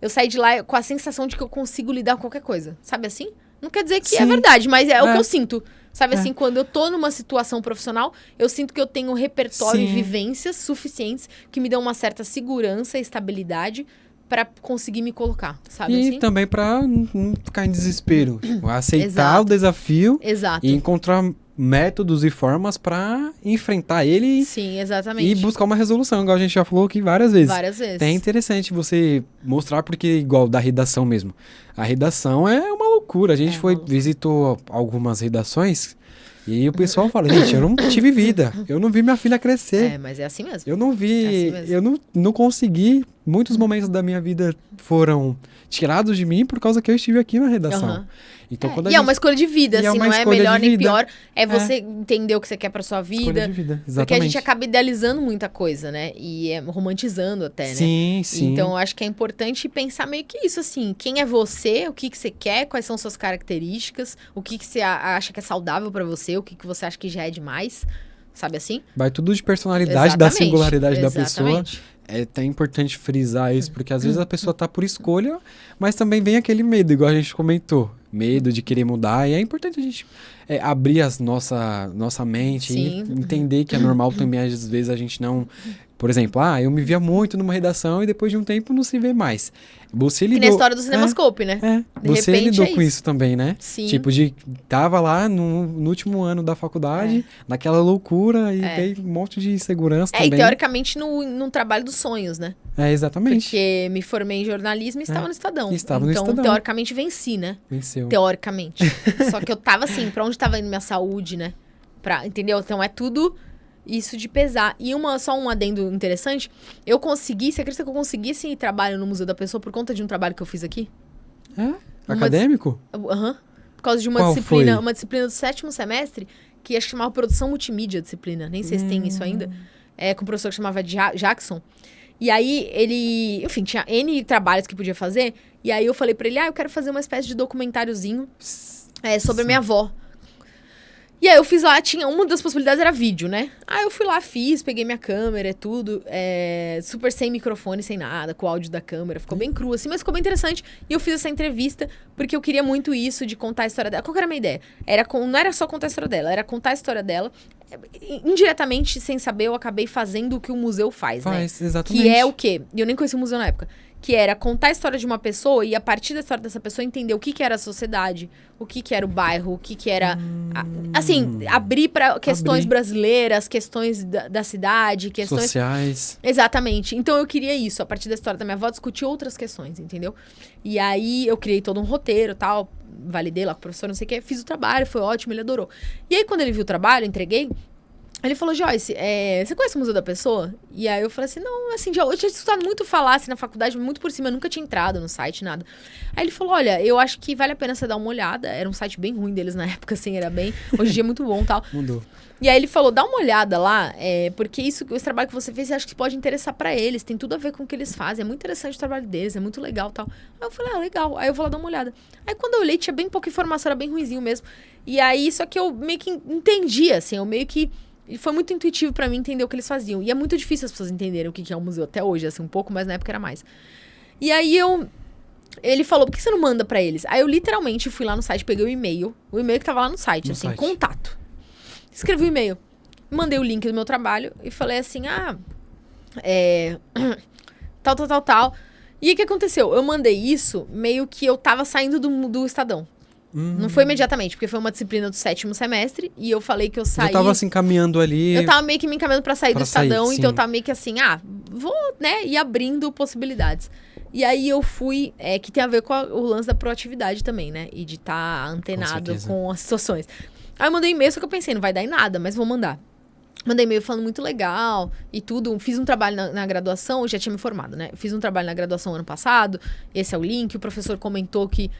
saí de lá com a sensação de que eu consigo lidar com qualquer coisa, sabe assim? Não quer dizer que é verdade, mas é o que eu sinto. Sabe assim, quando eu tô numa situação profissional, eu sinto que eu tenho um repertório e vivências suficientes que me dão uma certa segurança e estabilidade pra conseguir me colocar, sabe assim? E também pra não ficar em desespero. Aceitar o desafio e encontrar métodos e formas pra enfrentar ele. Sim, exatamente. E buscar uma resolução, igual a gente já falou aqui várias vezes. Várias vezes. É interessante você mostrar, porque igual da redação mesmo. A redação é uma loucura. A gente visitou algumas redações e o pessoal fala, gente, eu não tive vida. Eu não vi minha filha crescer. Mas é assim mesmo. Eu não vi, eu não consegui. Muitos momentos da minha vida foram tirados de mim por causa que eu estive aqui na redação. Então, quando é uma escolha de vida, assim, não é melhor nem pior. É você entender o que você quer pra sua vida. Escolha de vida, exatamente. Porque a gente acaba idealizando muita coisa, né? E romantizando até, né? Sim. Então, eu acho que é importante pensar meio que isso, assim. Quem é você? O que você quer? Quais são suas características? O que você acha que é saudável pra você? O que você acha que já é demais? Sabe assim? Vai tudo de personalidade, da singularidade da pessoa. É até importante frisar isso, porque às vezes a pessoa tá por escolha, mas também vem aquele medo, igual a gente comentou. Medo de querer mudar. E é importante a gente abrir nossa mente e entender que é normal também, às vezes, a gente não... Por exemplo, eu me via muito numa redação e depois de um tempo não se vê mais. Você lidou... Que nem a história do Cinemascope, né? Você lidou com isso também, né? Sim. Tipo, tava lá no último ano da faculdade, naquela loucura, e veio um monte de insegurança também. E teoricamente num trabalho dos sonhos, né? Exatamente. Porque me formei em jornalismo e estava no Estadão. Então, teoricamente, venci, né? Venceu. Teoricamente. Só que eu tava assim, pra onde tava indo minha saúde, né? Entendeu? Então, é tudo... Isso de pesar. E só um adendo interessante, você acredita que eu consegui esse trabalho no Museu da Pessoa por conta de um trabalho que eu fiz aqui? Acadêmico? Por causa de uma disciplina do 7º semestre, que acho que chamava Produção Multimídia, a disciplina. Nem sei se tem isso ainda. Com um professor que chamava Jackson. E aí, ele... Enfim, tinha N trabalhos que podia fazer. E aí, eu falei pra ele, eu quero fazer uma espécie de documentáriozinho sobre a minha avó. E aí, eu fiz lá, uma das possibilidades era vídeo, né? Aí, eu fui lá, peguei minha câmera, tudo. Super sem microfone, sem nada, com o áudio da câmera. Ficou bem cru, assim, mas ficou bem interessante. E eu fiz essa entrevista porque eu queria muito isso, de contar a história dela. Qual que era a minha ideia? Não era só contar a história dela, era contar a história dela. Indiretamente, sem saber, eu acabei fazendo o que o museu faz, né? Exatamente. Que é o quê? E eu nem conheci o museu na época. Que era contar a história de uma pessoa e, a partir da história dessa pessoa, entender o que era a sociedade, o que era o bairro, o que era... Assim, abrir para questões brasileiras, questões da cidade, questões... sociais. Exatamente. Então, eu queria isso. A partir da história da minha avó, discutir outras questões, entendeu? E aí, eu criei todo um roteiro e tal, validei lá com o professor, não sei o quê, fiz o trabalho, foi ótimo, ele adorou. E aí, quando ele viu o trabalho, eu entreguei, ele falou, Joyce, você conhece o Museu da Pessoa? E aí eu falei assim, não, assim, eu tinha escutado muito falar assim, na faculdade, muito por cima, eu nunca tinha entrado no site, nada. Aí ele falou, olha, eu acho que vale a pena você dar uma olhada. Era um site bem ruim deles na época, assim, era bem... Hoje em dia é muito bom e tal. Mudou. E aí ele falou, dá uma olhada lá, porque esse trabalho que você fez, eu acho que pode interessar pra eles, tem tudo a ver com o que eles fazem, é muito interessante o trabalho deles, é muito legal e tal. Aí eu falei, legal, aí eu vou lá dar uma olhada. Aí quando eu olhei, tinha bem pouca informação, era bem ruinzinho mesmo. E aí, só que eu meio que entendi, assim, eu meio que... E foi muito intuitivo pra mim entender o que eles faziam. E é muito difícil as pessoas entenderem o que é um museu até hoje, assim, um pouco, mas na época era mais. E aí ele falou, por que você não manda pra eles? Aí eu literalmente fui lá no site, peguei o e-mail que tava lá no site, contato. Escrevi o e-mail, mandei o link do meu trabalho e falei assim, tal. E o que aconteceu? Eu mandei isso meio que eu tava saindo do Estadão. Não foi imediatamente, porque foi uma disciplina do 7º semestre, e eu falei que eu saí... Eu tava assim, caminhando ali... Eu tava meio que me encaminhando pra sair do Estadão, então eu tava meio que assim, vou, né, ir abrindo possibilidades. E aí eu fui, que tem a ver com o lance da proatividade também, né, e de estar antenado com as situações. Aí eu mandei e-mail, só que eu pensei, não vai dar em nada, mas vou mandar. Mandei e-mail falando muito legal e tudo. Fiz um trabalho na graduação, eu já tinha me formado, né? Fiz um trabalho na graduação ano passado, esse é o link, o professor comentou que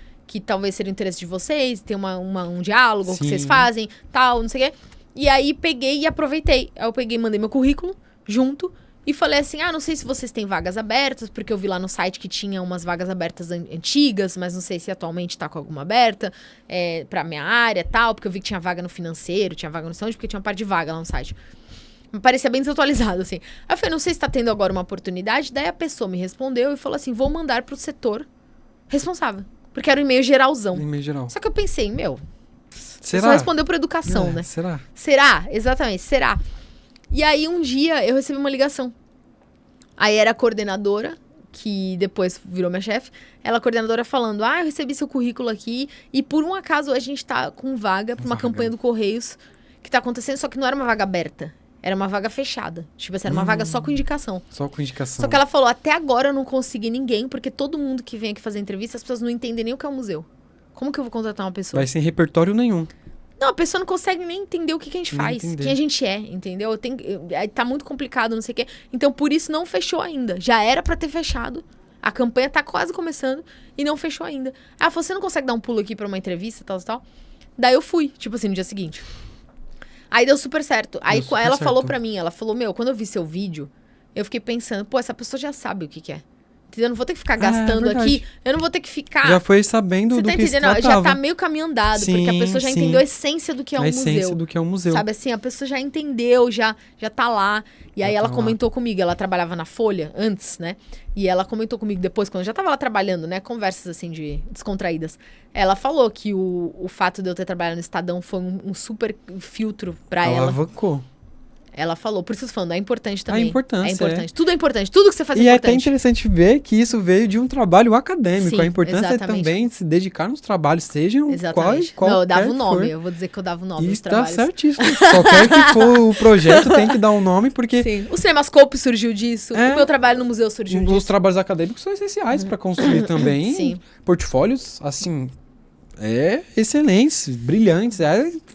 talvez seria o interesse de vocês, ter um diálogo que vocês fazem, tal, não sei o quê. E aí peguei e aproveitei. Aí eu mandei meu currículo junto e falei assim, não sei se vocês têm vagas abertas, porque eu vi lá no site que tinha umas vagas abertas antigas, mas não sei se atualmente tá com alguma aberta, pra minha área, tal, porque eu vi que tinha vaga no financeiro, tinha vaga no saúde, porque tinha uma parte de vaga lá no site. Me parecia bem desatualizado, assim. Aí eu falei, não sei se tá tendo agora uma oportunidade. Daí a pessoa me respondeu e falou assim, vou mandar pro setor responsável. Porque era um e-mail geralzão. E-mail geral. Só que eu pensei, será? Só respondeu por educação, né? Será? Será? Exatamente, será. E aí, um dia, eu recebi uma ligação. Aí era a coordenadora, que depois virou minha chefe. Ela, a coordenadora, falando, eu recebi seu currículo aqui e por um acaso a gente tá com vaga pra uma campanha do Correios que tá acontecendo, só que não era uma vaga aberta. Era uma vaga fechada. Tipo assim, era uma vaga só com indicação. Só com indicação. Só que ela falou, até agora eu não consegui ninguém, porque todo mundo que vem aqui fazer entrevista, as pessoas não entendem nem o que é um museu. Como que eu vou contratar uma pessoa? Vai sem repertório nenhum. Não, a pessoa não consegue nem entender o que a gente faz, quem a gente é, entendeu? Tá muito complicado, não sei o quê. Então, por isso, não fechou ainda. Já era pra ter fechado. A campanha tá quase começando e não fechou ainda. Ela falou, você não consegue dar um pulo aqui pra uma entrevista, tal. Daí eu fui, tipo assim, no dia seguinte. Aí deu super certo. Aí ela falou pra mim, ela falou, quando eu vi seu vídeo, eu fiquei pensando, essa pessoa já sabe o que é. Entendeu? Eu não vou ter que ficar gastando aqui. Eu não vou ter que ficar... Já foi sabendo do que se tratava. Já tá meio caminho andado, porque a pessoa já entendeu a essência do que é um museu. A essência do que é um museu. Sabe assim, a pessoa já entendeu, já tá lá. E aí ela comentou comigo, ela trabalhava na Folha antes, né? E ela comentou comigo depois, quando eu já tava lá trabalhando, né? Conversas assim, descontraídas. Ela falou que o fato de eu ter trabalhado no Estadão foi um super filtro pra ela. Alavancou. Ela falou, por isso eu tô falando, é importante também. A importância. É importante. Tudo é importante. Tudo que você faz é importante. E é até interessante ver que isso veio de um trabalho acadêmico. Sim, a importância exatamente. É também se dedicar nos trabalhos, sejam exatamente. qual Não, eu dava o nome. For. Eu vou dizer que eu dava o nome dos dos trabalhos. Tá certíssimo. Qualquer que for o projeto tem que dar um nome, porque... Sim. O Cinemascope surgiu disso. O meu trabalho no museu surgiu disso. Os trabalhos acadêmicos são essenciais para construir também. Sim. Portfólios, assim... excelentes, brilhantes.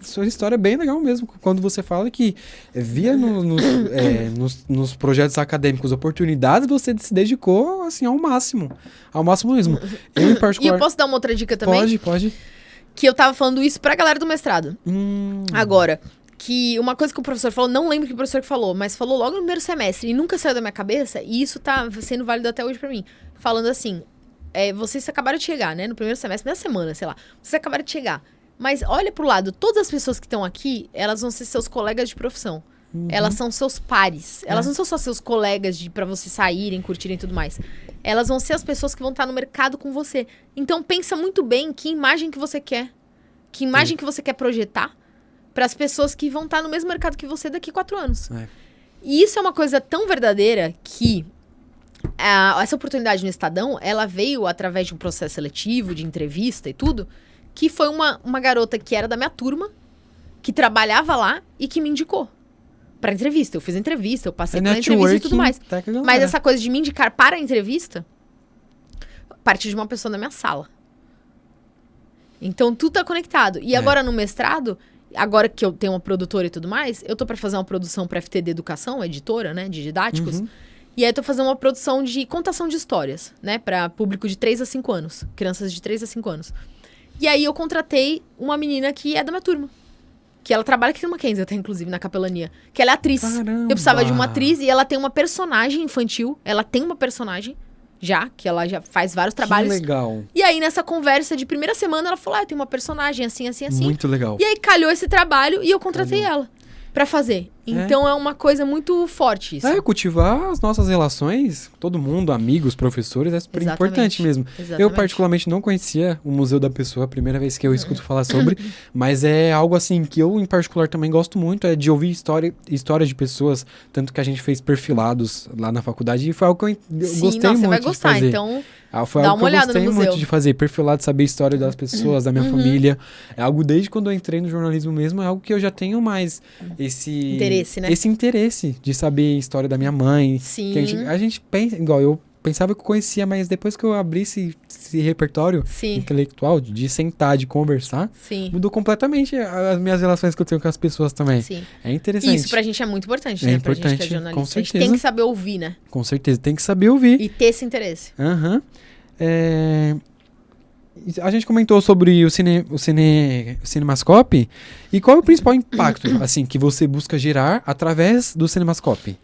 Sua história é bem legal mesmo. Quando você fala que via nos projetos acadêmicos oportunidades, você se dedicou assim ao máximo. Ao máximo mesmo. Eu, em particular... E eu posso dar uma outra dica também? Pode. Que eu tava falando isso pra galera do mestrado. Agora, que uma coisa que o professor falou, não lembro o que o professor falou, mas falou logo no primeiro semestre, e nunca saiu da minha cabeça, e isso tá sendo válido até hoje pra mim. Falando assim, vocês acabaram de chegar, né? No primeiro semestre, primeira semana, sei lá. Vocês acabaram de chegar. Mas olha pro lado, todas as pessoas que estão aqui, elas vão ser seus colegas de profissão. Elas são seus pares. Elas não são só seus colegas pra vocês saírem, curtirem e tudo mais. Elas vão ser as pessoas que vão estar no mercado com você. Então pensa muito bem que imagem que você quer. Que imagem que você quer projetar para as pessoas que vão estar no mesmo mercado que você daqui a 4 anos. E isso é uma coisa tão verdadeira que essa oportunidade no Estadão, ela veio através de um processo seletivo, de entrevista e tudo, que foi uma garota que era da minha turma, que trabalhava lá e que me indicou pra entrevista. Eu fiz entrevista, eu passei pela entrevista e tudo mais. Mas essa coisa de me indicar para a entrevista partiu de uma pessoa da minha sala. Então, tudo tá conectado. E agora no mestrado, agora que eu tenho uma produtora e tudo mais, eu tô pra fazer uma produção pra FTD Educação, editora, né, de didáticos. E aí eu tô fazendo uma produção de contação de histórias, né, pra público de 3 a 5 anos. Crianças de 3 a 5 anos. E aí eu contratei uma menina que é da minha turma. Que ela trabalha aqui no Mackenzie, até inclusive, na capelania. Que ela é atriz. Caramba. Eu precisava de uma atriz e ela tem uma personagem infantil. Ela tem uma personagem que ela já faz vários trabalhos. Que legal. E aí, nessa conversa de primeira semana, ela falou, eu tenho uma personagem assim, assim, assim. Muito legal. E aí, calhou esse trabalho e eu contratei ela pra fazer. Então, é uma coisa muito forte isso. Cultivar as nossas relações, todo mundo, amigos, professores, é super importante mesmo. Exatamente. Eu, particularmente, não conhecia o Museu da Pessoa, a primeira vez que eu escuto falar sobre, mas é algo assim que eu, em particular, também gosto muito, é de ouvir histórias de pessoas, tanto que a gente fez perfilados lá na faculdade, e foi algo que eu gostei muito você vai gostar, de fazer. então... Foi dá algo uma que eu olhada no gostei museu. muito de fazer, perfilado, saber a história das pessoas, da minha família. É algo desde quando eu entrei no jornalismo mesmo, é algo que eu já tenho mais esse... interesse, né? Esse interesse de saber a história da minha mãe. Sim. Que a gente pensa, igual eu pensava que eu conhecia, mas depois que eu abri esse repertório intelectual de sentar, de conversar, mudou completamente as minhas relações que eu tenho com as pessoas também. Sim. É interessante. E isso pra gente é muito importante, né? Pra gente que é jornalista. Com certeza. A gente tem que saber ouvir, né? Com certeza, tem que saber ouvir. E ter esse interesse. A gente comentou sobre o Cinemascope. E qual é o principal impacto assim, que você busca gerar através do Cinemascope?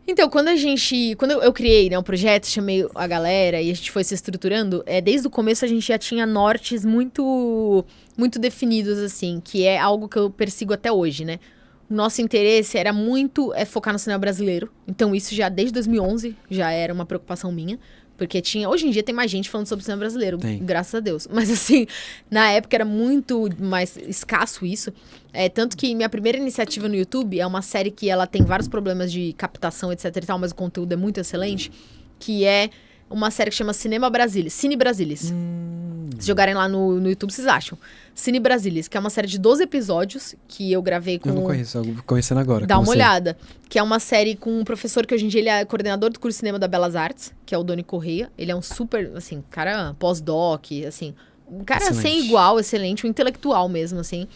Então, quando eu criei, né, o projeto, chamei a galera e a gente foi se estruturando, desde o começo a gente já tinha nortes muito, muito definidos, assim, que é algo que eu persigo até hoje, né? O nosso interesse era muito focar no cinema brasileiro. Então, isso já desde 2011 já era uma preocupação minha. Porque hoje em dia tem mais gente falando sobre o cinema brasileiro, graças a Deus. Mas assim, na época era muito mais escasso isso. Tanto que minha primeira iniciativa no YouTube é uma série que ela tem vários problemas de captação, etc e tal, mas o conteúdo é muito excelente. Que é uma série que chama Cinema Brasilis, Cine Brasilis. Se jogarem lá no YouTube, vocês acham. Cine Brasilis, que é uma série de 12 episódios que eu gravei com... Eu não conheço, eu vou conhecendo agora. Dá uma olhada. Que é uma série com um professor que hoje em dia ele é coordenador do curso de cinema da Belas Artes, que é o Doni Correia. Ele é um super, assim, cara pós-doc, assim, um cara excelente. Sem igual, excelente, um intelectual mesmo, assim.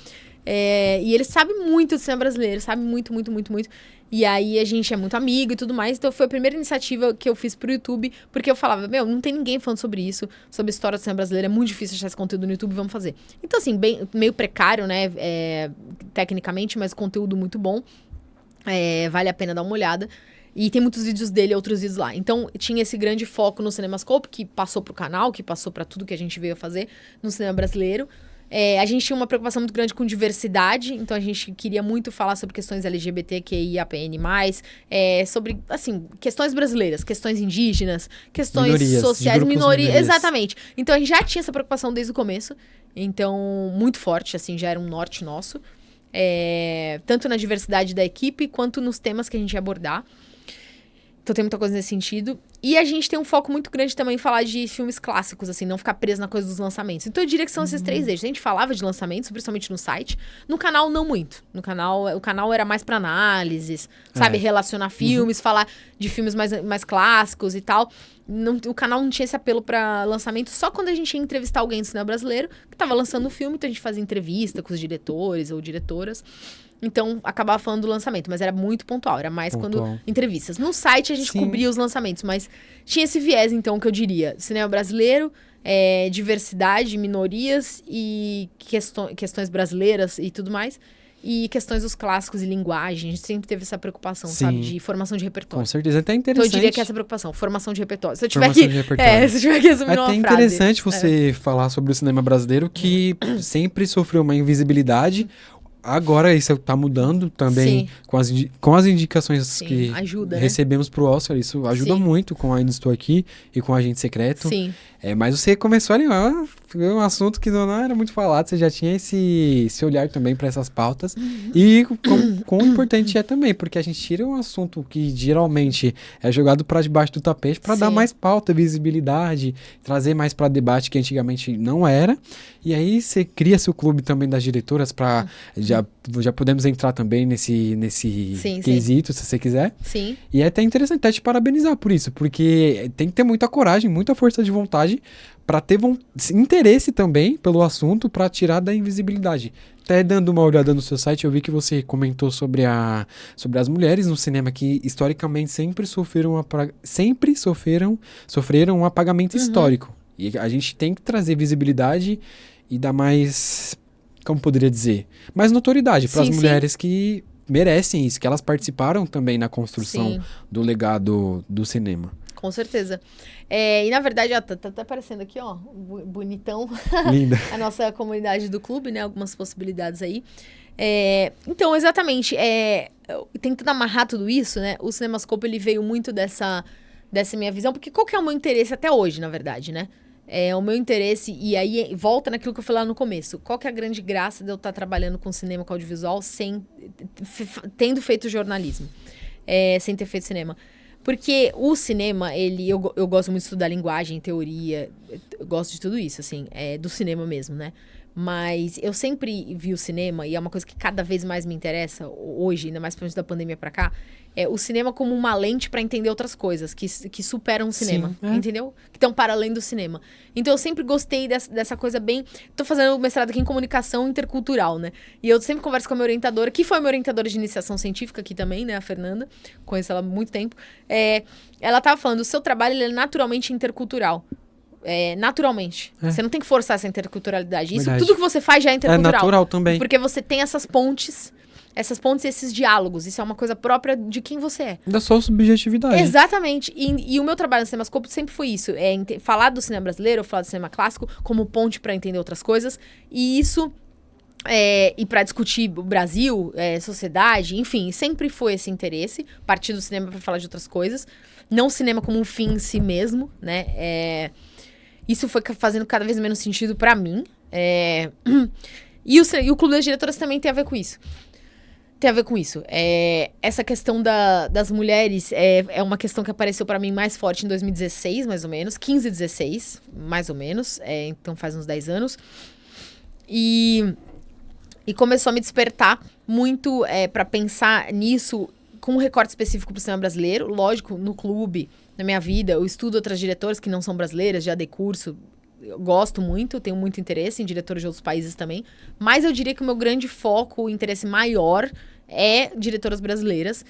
E ele sabe muito do cinema brasileiro, sabe muito, muito, muito, muito. E aí a gente é muito amigo e tudo mais. Então foi a primeira iniciativa que eu fiz pro YouTube, porque eu falava, não tem ninguém falando sobre isso, sobre a história do cinema brasileiro, é muito difícil achar esse conteúdo no YouTube, vamos fazer. Então assim, meio precário, né, tecnicamente, mas conteúdo muito bom. Vale a pena dar uma olhada. E tem muitos vídeos dele e outros vídeos lá. Então, tinha esse grande foco no Cinemascope, que passou pro canal, que passou pra tudo que a gente veio a fazer no cinema brasileiro. A gente tinha uma preocupação muito grande com diversidade, então a gente queria muito falar sobre questões LGBTQIAPN+, sobre, assim, questões brasileiras, questões indígenas, questões minorias, sociais, minorias. Exatamente. Então a gente já tinha essa preocupação desde o começo, então muito forte, assim, já era um norte nosso, tanto na diversidade da equipe, quanto nos temas que a gente ia abordar. Então tem muita coisa nesse sentido. E a gente tem um foco muito grande também em falar de filmes clássicos, assim, não ficar preso na coisa dos lançamentos. Então eu diria que são esses 3 eixos. A gente falava de lançamentos, principalmente no site. No canal, não muito. O canal era mais pra análises, sabe? Relacionar filmes, falar de filmes mais clássicos e tal. O canal não tinha esse apelo pra lançamento. Só quando a gente ia entrevistar alguém do cinema brasileiro que tava lançando o filme, então a gente fazia entrevista com os diretores ou diretoras. Então, acabava falando do lançamento, mas era muito pontual. Era mais quando entrevistas. No site, a gente cobria os lançamentos, mas tinha esse viés, então, que eu diria. Cinema brasileiro, diversidade, minorias e questões brasileiras e tudo mais. e questões dos clássicos e linguagem. A gente sempre teve essa preocupação, Sim. sabe? De formação de repertório. Com certeza, até Então interessante. eu diria que essa preocupação, formação de repertório. Se eu tiver Formação que, de repertório. se eu tiver que resumir É numa até frase. interessante você falar sobre o cinema brasileiro que sempre sofreu uma invisibilidade. Agora isso tá mudando também Sim. com as indicações Sim, que ajuda, né? recebemos pro Oscar. Isso ajuda Sim. muito com Ainda Estou Aqui e com Agente Secreto. Sim. Mas você começou ali, um assunto que não era muito falado, você já tinha esse olhar também para essas pautas. E quão importante é também, porque a gente tira um assunto que geralmente é jogado para debaixo do tapete para dar Sim. mais pauta, visibilidade, trazer mais para debate que antigamente não era. E aí você cria seu clube também das diretoras para já podemos entrar também nesse Sim, quesito, se você quiser. Sim. E é até interessante até te parabenizar por isso, porque tem que ter muita coragem, muita força de vontade para ter interesse também pelo assunto para tirar da invisibilidade. Até dando uma olhada no seu site, eu vi que você comentou sobre as mulheres no cinema que historicamente sempre sofreram um apagamento histórico. E a gente tem que trazer visibilidade e dar mais, como poderia dizer, mais notoriedade para as mulheres que merecem isso, que elas participaram também na construção do legado do cinema. Com certeza. E na verdade, ó, tá aparecendo aqui, ó, bonitão. Linda. A nossa comunidade do clube, né? Algumas possibilidades aí. Então, exatamente, tentando amarrar tudo isso, né? O Cinemascope, ele veio muito dessa minha visão, porque qual que é o meu interesse até hoje, na verdade, né? O meu interesse, e aí volta naquilo que eu falei lá no começo. Qual que é a grande graça de eu estar trabalhando com cinema, com audiovisual, tendo feito jornalismo, sem ter feito cinema? Porque o cinema, eu gosto muito de estudar linguagem, teoria, eu gosto de tudo isso, assim, do cinema mesmo, né? Mas eu sempre vi o cinema, e é uma coisa que cada vez mais me interessa, hoje, ainda mais principalmente da pandemia pra cá, o cinema como uma lente pra entender outras coisas, que superam o cinema, entendeu? Que estão para além do cinema. Então eu sempre gostei dessa coisa bem... Tô fazendo mestrado aqui em comunicação intercultural, né? E eu sempre converso com a minha orientadora, que foi minha orientadora de iniciação científica aqui também, né? A Fernanda, conheço ela há muito tempo. Ela tava falando, o seu trabalho ele é naturalmente intercultural. Naturalmente. Você não tem que forçar essa interculturalidade. Verdade. Isso, tudo que você faz já é intercultural. É natural também. Porque você tem essas pontes e esses diálogos. Isso é uma coisa própria de quem você é. Da sua subjetividade. Exatamente. E o meu trabalho no Cinemascope sempre foi isso. Falar do cinema brasileiro, falar do cinema clássico, como ponte para entender outras coisas. E isso... e para discutir o Brasil, sociedade, enfim, sempre foi esse interesse. Partir do cinema para falar de outras coisas. Não o cinema como um fim em si mesmo, né? Isso foi fazendo cada vez menos sentido pra mim. E o Clube das Diretoras também tem a ver com isso. Essa questão das mulheres é uma questão que apareceu pra mim mais forte em 2016, mais ou menos. 15, 16, mais ou menos. Então faz uns 10 anos. E começou a me despertar muito pra pensar nisso com um recorte específico pro cinema brasileiro. Lógico, no clube... Na minha vida, eu estudo outras diretoras que não são brasileiras, já dei curso, eu gosto muito, tenho muito interesse em diretoras de outros países também, mas eu diria que o meu grande foco, o interesse maior é diretoras brasileiras,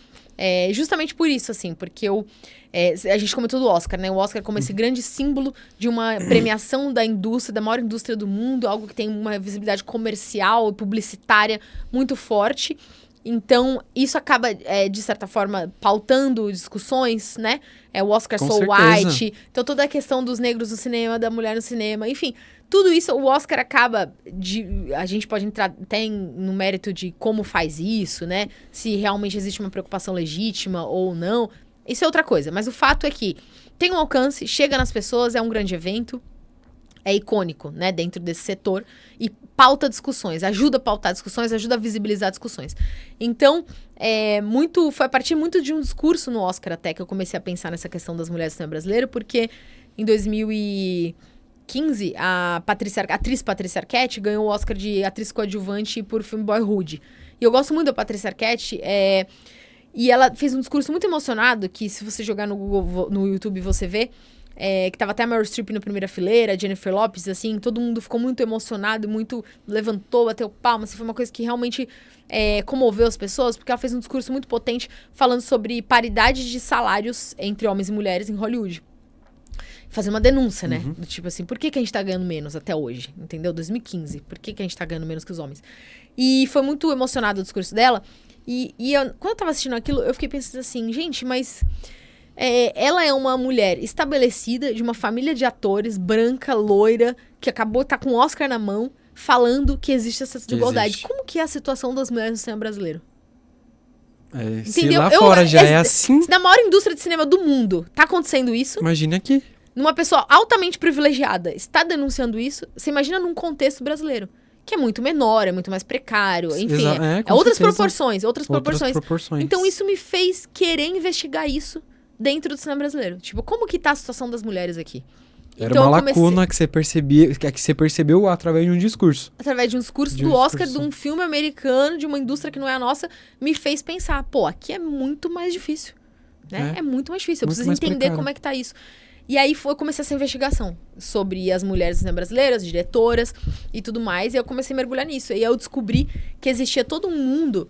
justamente por isso, assim, porque a gente comentou do Oscar, né? O Oscar como esse grande símbolo de uma premiação da indústria, da maior indústria do mundo, algo que tem uma visibilidade comercial e publicitária muito forte. Então, isso acaba, de certa forma, pautando discussões, né? O Oscar Com So certeza. White. Então, toda a questão dos negros no cinema, da mulher no cinema, enfim. Tudo isso, o Oscar acaba a gente pode entrar até no mérito de como faz isso, né? Se realmente existe uma preocupação legítima ou não. Isso é outra coisa. Mas o fato é que tem um alcance, chega nas pessoas, é um grande evento. É icônico, né, dentro desse setor, e pauta discussões, ajuda a pautar discussões, ajuda a visibilizar discussões. Então, foi a partir muito de um discurso no Oscar até que eu comecei a pensar nessa questão das mulheres no cinema brasileiro, porque em 2015, a atriz Patrícia Arquette ganhou o Oscar de atriz coadjuvante por filme Boyhood. E eu gosto muito da Patrícia Arquette, e ela fez um discurso muito emocionado, que se você jogar no Google, no YouTube, você vê, que tava até a Meryl Streep na primeira fileira, Jennifer Lopez, assim, todo mundo ficou muito emocionado, muito levantou, bateu palmas, assim, foi uma coisa que realmente comoveu as pessoas, porque ela fez um discurso muito potente falando sobre paridade de salários entre homens e mulheres em Hollywood. fazer uma denúncia, né? Do tipo assim, por que a gente tá ganhando menos até hoje? Entendeu? 2015. Por que a gente tá ganhando menos que os homens? E foi muito emocionado o discurso dela. Quando eu tava assistindo aquilo, eu fiquei pensando assim, gente, mas... ela é uma mulher estabelecida, de uma família de atores, branca, loira, que acabou de estar com o Oscar na mão, falando que existe essa desigualdade. Como que é a situação das mulheres no cinema brasileiro? Se lá fora já é assim... Na maior indústria de cinema do mundo, tá acontecendo isso. Imagina aqui. Numa pessoa altamente privilegiada está denunciando isso. Você imagina num contexto brasileiro. Que é muito menor, é muito mais precário. Enfim, outras proporções. Então isso me fez querer investigar isso dentro do cinema brasileiro. Tipo, como que tá a situação das mulheres aqui? Era então, uma lacuna que você percebeu através de um discurso. Através de um discurso do Oscar, de um filme americano, de uma indústria que não é a nossa, me fez pensar, pô, aqui é muito mais difícil. Né? É muito mais difícil. Eu preciso entender como é que tá isso. E aí eu comecei essa investigação sobre as mulheres do cinema brasileiro, as diretoras e tudo mais. E eu comecei a mergulhar nisso. E aí eu descobri que existia todo um mundo,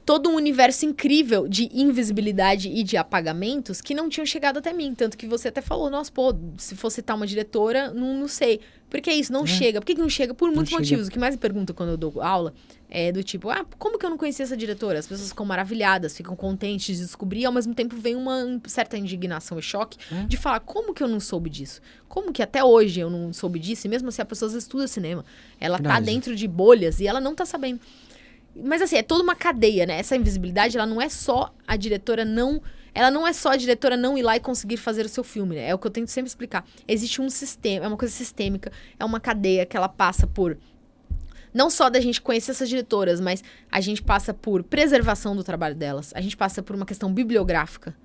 todo um universo incrível de invisibilidade e de apagamentos que não tinham chegado até mim. Tanto que você até falou, nossa, pô, se fosse citar uma diretora, não sei. Por que isso? Não chega. Por que não chega? Por muitos motivos. O que mais me pergunta quando eu dou aula é do tipo, como que eu não conhecia essa diretora? As pessoas ficam maravilhadas, ficam contentes de descobrir, e ao mesmo tempo vem uma certa indignação e choque de falar, como que eu não soube disso? Como que até hoje eu não soube disso? E mesmo assim a pessoa estuda cinema. Ela tá dentro de bolhas e ela não tá sabendo. Mas assim, é toda uma cadeia, né? Essa invisibilidade, ela não é só a diretora não... Ela não é só a diretora não ir lá e conseguir fazer o seu filme, né? É o que eu tento sempre explicar. Existe um sistema, é uma coisa sistêmica, é uma cadeia que ela passa por... Não só da gente conhecer essas diretoras, mas a gente passa por preservação do trabalho delas. A gente passa por uma questão bibliográfica.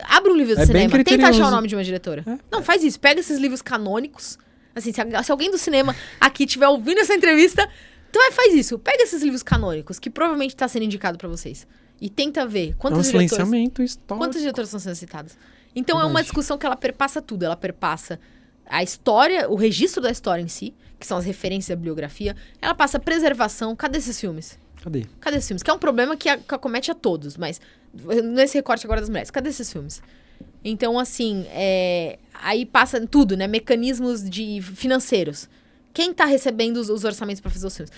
Abre um livro do cinema, tenta achar o nome de uma diretora. Não, faz isso. Pega esses livros canônicos. Assim, se alguém do cinema aqui estiver ouvindo essa entrevista, então faz isso. Pega esses livros canônicos, que provavelmente está sendo indicado para vocês. E tenta ver quantas diretoras estão sendo citadas. Então é uma discussão que ela perpassa tudo. Ela perpassa a história, o registro da história em si, que são as referências da bibliografia. Ela passa a preservação. Cadê esses filmes? Cadê esses filmes? Que é um problema que acomete a todos, mas nesse recorte agora das mulheres. Cadê esses filmes? Então, assim, aí passa tudo, né? Mecanismos financeiros. Quem tá recebendo os orçamentos para fazer os filmes?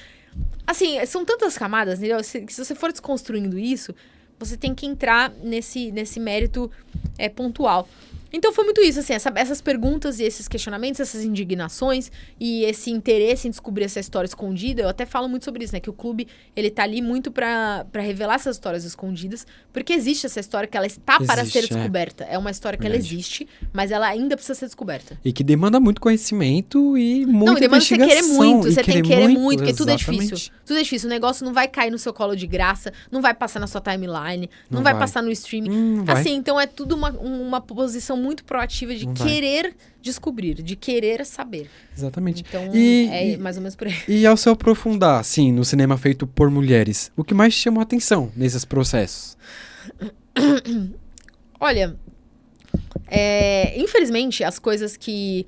Assim, são tantas camadas, entendeu? Se você for desconstruindo isso, você tem que entrar nesse mérito pontual. Então foi muito isso, assim, essas perguntas e esses questionamentos, essas indignações e esse interesse em descobrir essa história escondida. Eu até falo muito sobre isso, né? Que o clube, ele tá ali muito pra revelar essas histórias escondidas, porque existe essa história que ela está para ser descoberta. É uma história que ela existe, mas ela ainda precisa ser descoberta. E que demanda muito conhecimento e muita investigação. Você querer muito, você tem que querer muito, porque tudo é difícil. Tudo é difícil, o negócio não vai cair no seu colo de graça, não vai passar na sua timeline, não vai passar no streaming. Assim, então é tudo uma posição muito proativa de querer descobrir, de querer saber. Exatamente. Então, é mais ou menos por aí. E ao se aprofundar, assim, no cinema feito por mulheres, o que mais te chamou a atenção nesses processos? Olha, infelizmente, as coisas que...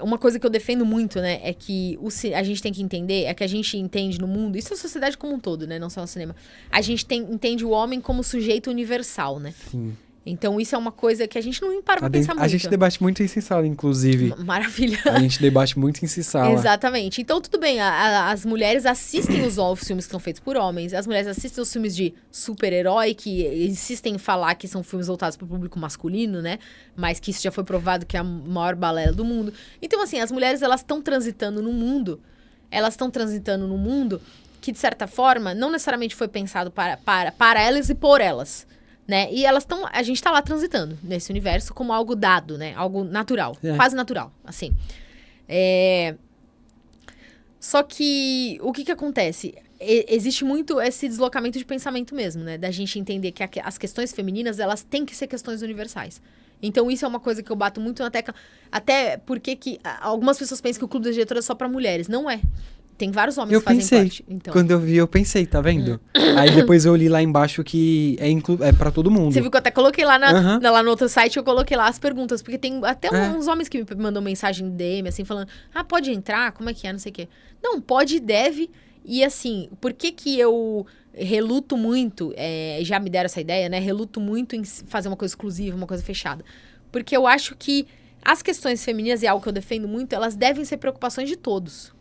uma coisa que eu defendo muito, né, é que a gente tem que entender, é que a gente entende no mundo, isso é a sociedade como um todo, né, não só no cinema, a gente entende o homem como sujeito universal, né? Sim. Então, isso é uma coisa que a gente não para pra pensar muito. A gente debate muito isso em sala, inclusive. Maravilha. A gente debate muito isso em sala. Exatamente. Então, tudo bem, as mulheres assistem os filmes que são feitos por homens, as mulheres assistem os filmes de super-herói, que insistem em falar que são filmes voltados para o público masculino, né? Mas que isso já foi provado que é a maior balela do mundo. Então, assim, as mulheres, elas estão transitando no mundo, que, de certa forma, não necessariamente foi pensado para elas e por elas. Né? E a gente tá lá transitando nesse universo como algo dado, né? Algo natural, quase natural, assim. Só que o que acontece? Existe muito esse deslocamento de pensamento mesmo, né? Da gente entender que as questões femininas, elas têm que ser questões universais. Então, isso é uma coisa que eu bato muito na tecla. Até porque algumas pessoas pensam que o Clube das Diretoras é só pra mulheres. Não é. Tem vários homens que fazem parte. Então. Quando eu vi, eu pensei, tá vendo? Aí depois eu li lá embaixo que é pra todo mundo. Você viu que eu até coloquei lá, lá no outro site, eu coloquei lá as perguntas. Porque tem até uns homens que me mandam mensagem em DM, assim, falando, pode entrar? Como é que é? Não sei o quê. Não, pode e deve. E assim, por que eu reluto muito, já me deram essa ideia, né? Reluto muito em fazer uma coisa exclusiva, uma coisa fechada. Porque eu acho que as questões femininas, e é algo que eu defendo muito, elas devem ser preocupações de todos.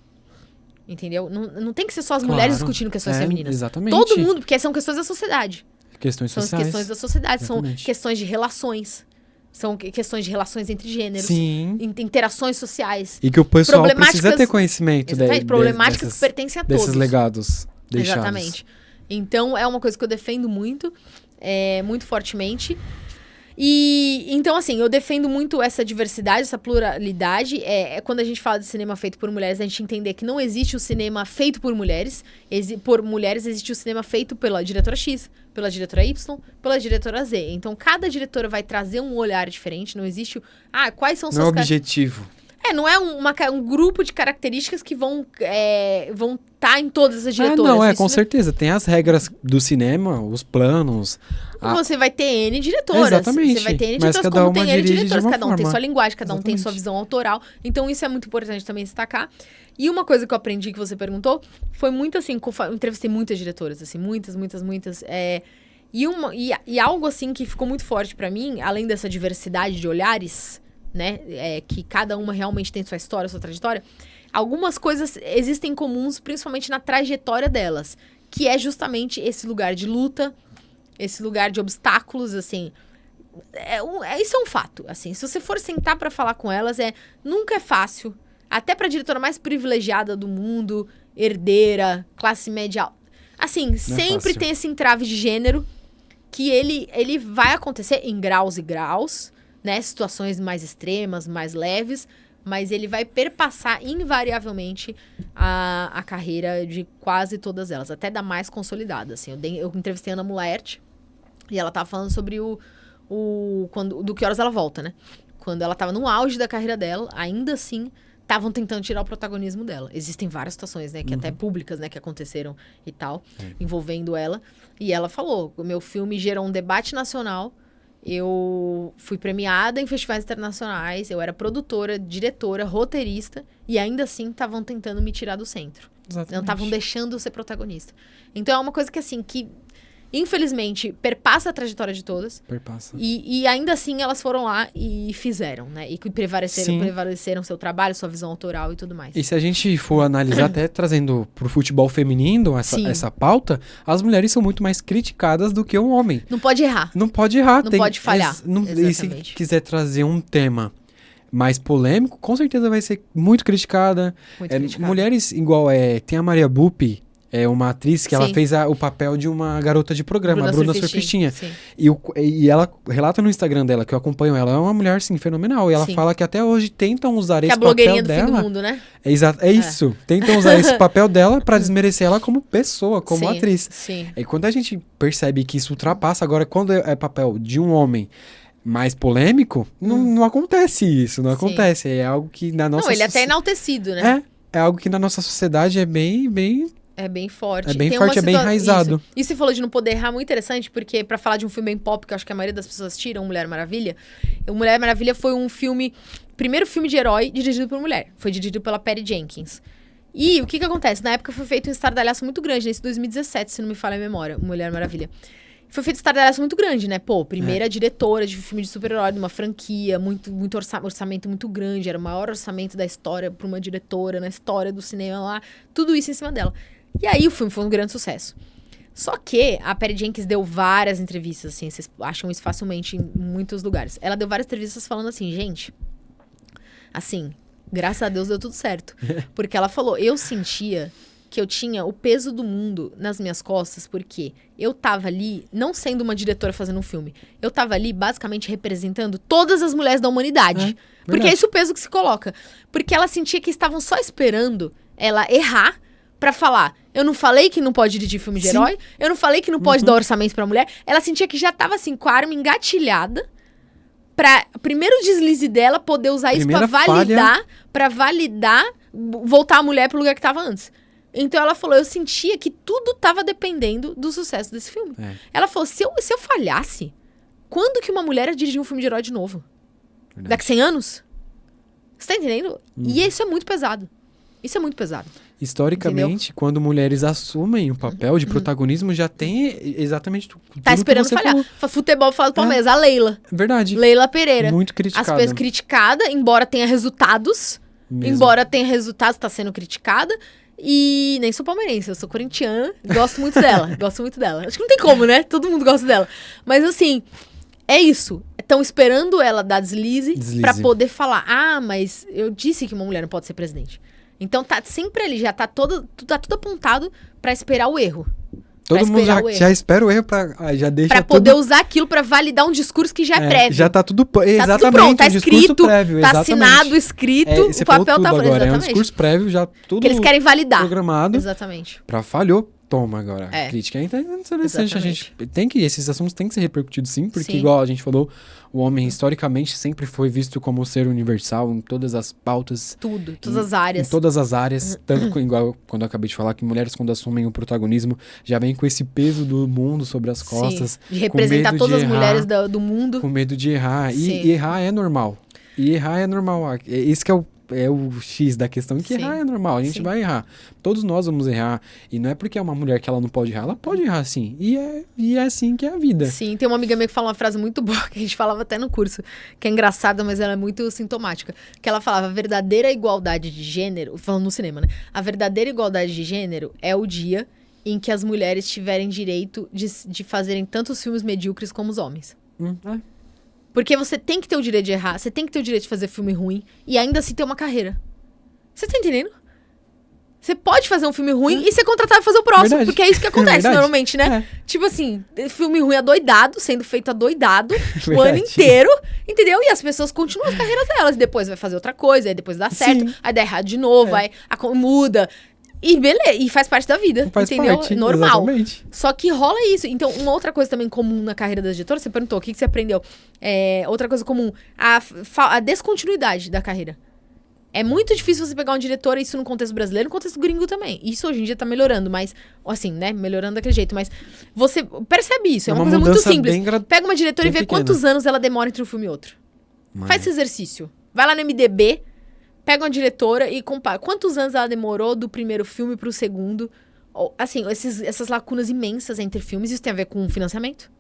Entendeu? Não tem que ser só as mulheres discutindo questões femininas. Exatamente. Todo mundo, porque são questões da sociedade. Questões São sociais. as questões da sociedade, Exatamente. são questões de relações. São questões de relações entre gêneros. Sim. Interações sociais. E que o pessoal Problemáticas- precisa ter conhecimento Problemáticas que pertencem a todos. desses legados deixados. Exatamente. Então, é uma coisa que eu defendo muito, muito fortemente. E, então, assim, eu defendo muito essa diversidade, essa pluralidade. Quando a gente fala de cinema feito por mulheres, a gente entender que não existe o cinema feito por mulheres. Por mulheres, existe o cinema feito pela diretora X, pela diretora Y, pela diretora Z. Então, cada diretora vai trazer um olhar diferente. Não existe quais são Não é suas objetivo. não é um grupo de características que vão estar em todas as diretoras. Não, Isso com certeza. Tem as regras do cinema, os planos. Você vai ter N diretoras. Exatamente. Você vai ter N Mas diretoras, cada como uma tem N dirige de diretoras. uma Cada um tem forma. sua linguagem, cada um tem Exatamente. sua visão autoral. Então, isso é muito importante também destacar. E uma coisa que eu aprendi, que você perguntou, foi muito assim, eu entrevistei muitas diretoras, assim, muitas. E algo assim que ficou muito forte pra mim, além dessa diversidade de olhares, né, que cada uma realmente tem sua história, sua trajetória, algumas coisas existem comuns, principalmente na trajetória delas, que é justamente esse lugar de luta, esse lugar de obstáculos, assim. Isso é um fato, assim. Se você for sentar pra falar com elas, nunca é fácil. Até pra diretora mais privilegiada do mundo, herdeira, classe média. Assim, sempre tem esse entrave de gênero que ele vai acontecer em graus e graus, né? Situações mais extremas, mais leves, mas ele vai perpassar invariavelmente a carreira de quase todas elas, até da mais consolidada, assim. Eu entrevistei a Ana Mulaert e ela tava falando sobre do Que Horas Ela Volta, né? Quando ela tava no auge da carreira dela, ainda assim, estavam tentando tirar o protagonismo dela. Existem várias situações, né? Que até públicas, né? Que aconteceram e tal, envolvendo ela. E ela falou, o meu filme gerou um debate nacional. Eu fui premiada em festivais internacionais, eu era produtora, diretora, roteirista, e ainda assim estavam tentando me tirar do centro. Exatamente. Não estavam deixando eu ser protagonista. Então é uma coisa que, assim, que infelizmente perpassa a trajetória de todas. Perpassa. E ainda assim elas foram lá e fizeram, né? E que prevaleceram seu trabalho, sua visão autoral e tudo mais. E se a gente for analisar, até trazendo pro futebol feminino essa pauta, as mulheres são muito mais criticadas do que o homem. Não pode errar. Não pode errar. Não pode falhar. E se quiser trazer um tema mais polêmico, com certeza vai ser muito criticada. Muito criticada. Mulheres igual tem a Maria Bupi, uma atriz que ela fez o papel de uma garota de programa, a Bruna Surfistinha. E ela relata no Instagram dela, que eu acompanho ela, é uma mulher, assim, fenomenal. E ela fala que até hoje tentam usar esse papel dela. Que é a blogueirinha do fim do mundo, né? Isso. Tentam usar esse papel dela pra desmerecer ela como pessoa, como atriz. Sim. E quando a gente percebe que isso ultrapassa, agora quando é papel de um homem mais polêmico, não acontece isso, não acontece. É algo que na nossa... Não, ele é até enaltecido, né? É algo que na nossa sociedade é bem é bem forte. É bem forte, é bem enraizado. E você falou de não poder errar, muito interessante, porque pra falar de um filme bem pop, que eu acho que a maioria das pessoas assistiram, Mulher Maravilha, o Mulher Maravilha foi primeiro filme de herói dirigido por mulher. Foi dirigido pela Patty Jenkins. E o que acontece? Na época foi feito um estardalhaço muito grande, nesse 2017, se não me falha a memória, Mulher Maravilha. Foi feito um estardalhaço muito grande, né? Primeira diretora de filme de super-herói, de uma franquia, muito orçamento muito grande, era o maior orçamento da história pra uma diretora, na história do cinema lá, tudo isso em cima dela. E aí o filme foi um grande sucesso. Só que a Patty Jenkins deu várias entrevistas, assim, vocês acham isso facilmente em muitos lugares. Ela deu várias entrevistas falando assim, gente, assim, graças a Deus deu tudo certo. Porque ela falou, eu sentia que eu tinha o peso do mundo nas minhas costas, porque eu tava ali, não sendo uma diretora fazendo um filme, eu tava ali basicamente representando todas as mulheres da humanidade. Porque é esse o peso que se coloca. Porque ela sentia que estavam só esperando ela errar pra falar, eu não falei que não pode dirigir filme de herói, eu não falei que não pode dar orçamento pra mulher. Ela sentia que já tava assim, com a arma engatilhada, pra primeiro deslize dela poder usar isso pra validar, voltar a mulher pro lugar que tava antes. Então ela falou, eu sentia que tudo tava dependendo do sucesso desse filme. Ela falou, se eu falhasse, quando que uma mulher ia dirigir um filme de herói de novo? Daqui 100 anos? Você tá entendendo? E isso é muito pesado. Isso é muito pesado. Historicamente, quando mulheres assumem o papel de protagonismo, já tem exatamente tudo Tá esperando que você falhar. falou. Futebol fala do Palmeiras, a Leila. Verdade. Leila Pereira. Muito As criticada. pessoas criticada, embora tenha resultados. Mesmo. Embora tenha resultados, tá sendo criticada. E nem sou palmeirense, eu sou corintiana. Gosto muito dela, gosto muito dela. Acho que não tem como, né? Todo mundo gosta dela. Mas assim, é isso. Estão esperando ela dar deslize pra poder falar. Ah, mas eu disse que uma mulher não pode ser presidente. Então tá sempre ali, já tá tudo apontado pra esperar o erro. Todo mundo já espera o erro já deixa pra poder usar aquilo pra validar um discurso que já é prévio. Já tá tudo exatamente, tá tudo pronto, tá escrito, prévio, tá assinado, escrito, o papel tá agora, exatamente. É um discurso prévio, já tudo que eles querem validar. Programado. Exatamente. Pra falhou, toma agora. Crítica é interessante, a gente esses assuntos têm que ser repercutidos sim, porque igual a gente falou, o homem historicamente sempre foi visto como ser universal em todas as pautas. Tudo, todas as áreas. Em todas as áreas, tanto igual quando eu acabei de falar que mulheres quando assumem o protagonismo já vêm com esse peso do mundo sobre as costas. De representar todas as mulheres do mundo. Com medo de errar. E errar é normal. Esse que é o X da questão, que errar é normal, a gente vai errar. Todos nós vamos errar. E não é porque é uma mulher que ela não pode errar, ela pode errar sim. E é assim que é a vida. Sim, tem uma amiga minha que fala uma frase muito boa, que a gente falava até no curso, que é engraçada, mas ela é muito sintomática. Que ela falava, a verdadeira igualdade de gênero, falando no cinema, né? A verdadeira igualdade de gênero é o dia em que as mulheres tiverem direito de fazerem tantos filmes medíocres como os homens. Porque você tem que ter o direito de errar, você tem que ter o direito de fazer filme ruim e ainda assim ter uma carreira. Você tá entendendo? Você pode fazer um filme ruim e ser contratado pra fazer o próximo, Verdade. porque é isso que acontece normalmente, né? É. Tipo assim, filme ruim adoidado, sendo feito adoidado o ano inteiro, entendeu? E as pessoas continuam as carreiras delas, e depois vai fazer outra coisa, aí depois dá certo, aí dá errado de novo, aí muda. E beleza, e faz parte da vida, entendeu? Parte, normal. Exatamente. Só que rola isso. Então, uma outra coisa também comum na carreira das editoras, você perguntou, o que você aprendeu? Outra coisa comum, a descontinuidade da carreira. É muito difícil você pegar um diretor, isso no contexto brasileiro, no contexto gringo também. Isso hoje em dia tá melhorando, mas, assim, né, melhorando daquele jeito. Mas você percebe isso, é uma coisa muito simples. Pega uma diretora e vê quantos anos ela demora entre um filme e outro. Faz esse exercício. Vai lá no MDB, pega uma diretora e compara. Quantos anos ela demorou do primeiro filme pro segundo? Assim, essas lacunas imensas entre filmes, isso tem a ver com financiamento.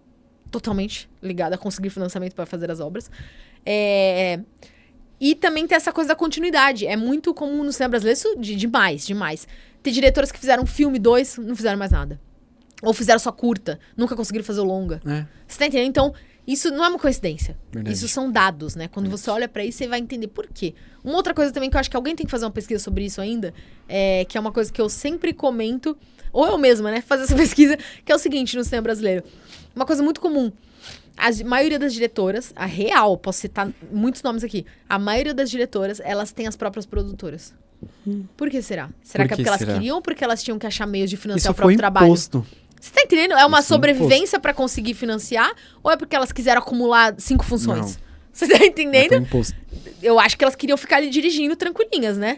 Totalmente ligado a conseguir financiamento para fazer as obras. E também tem essa coisa da continuidade. É muito comum no cinema brasileiro isso demais. Tem diretoras que fizeram filme 2, não fizeram mais nada. Ou fizeram só curta, nunca conseguiram fazer o longa. Você tá entendendo? Então, isso não é uma coincidência. Verdade. Isso são dados, né? Quando você olha pra isso, você vai entender por quê. Uma outra coisa também que eu acho que alguém tem que fazer uma pesquisa sobre isso ainda, que é uma coisa que eu sempre comento, ou eu mesma, né? Fazer essa pesquisa, que é o seguinte no cinema brasileiro. Uma coisa muito comum. A maioria das diretoras, a real, posso citar muitos nomes aqui, a maioria das diretoras, elas têm as próprias produtoras. Por que será? Será que é porque elas queriam ou porque elas tinham que achar meios de financiar o próprio trabalho? Imposto. Você tá entendendo? É uma sobrevivência pra conseguir financiar ou é porque elas quiseram acumular 5 funções? Não. Você tá entendendo? Foi imposto. Eu acho que elas queriam ficar ali dirigindo tranquilinhas, né?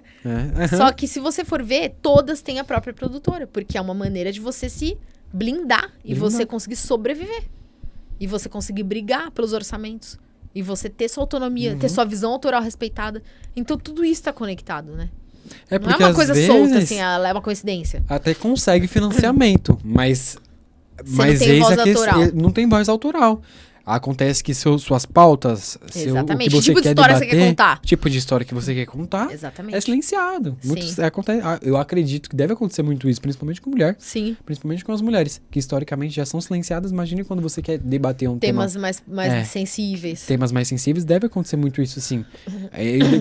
Só que se você for ver, todas têm a própria produtora, porque é uma maneira de você se blindar e você conseguir sobreviver. E você conseguir brigar pelos orçamentos. E você ter sua autonomia, ter sua visão autoral respeitada. Então tudo isso tá conectado, né? Porque não é uma coisa às solta, vezes, assim, ela é uma coincidência. Até consegue financiamento, mas não tem voz autoral. Não tem voz autoral. Acontece que suas pautas, o que você tipo de quer história debater, você quer contar. tipo de história que você quer contar, é silenciado. Eu acredito que deve acontecer muito isso, principalmente com mulher. Sim. Principalmente com as mulheres, que historicamente já são silenciadas. Imagine quando você quer debater um tema... Temas mais sensíveis. Temas mais sensíveis, deve acontecer muito isso, sim.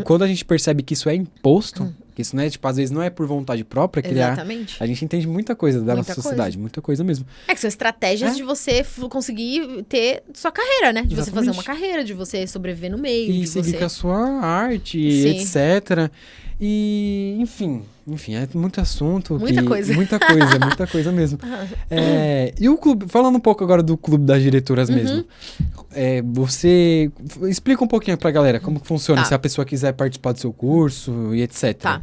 Quando a gente percebe que isso é imposto... Que isso, né, tipo, às vezes não é por vontade própria criar. Exatamente. A gente entende muita coisa da nossa sociedade, muita coisa mesmo. Que são estratégias de você conseguir ter sua carreira, né? De você fazer uma carreira, de você sobreviver no meio. E seguir com a sua arte, etc. E, enfim, é muito assunto. Muita coisa. Muita coisa mesmo. E o clube, falando um pouco agora do clube das diretoras mesmo. Você explica um pouquinho pra galera como que funciona, se a pessoa quiser participar do seu curso e etc. Tá.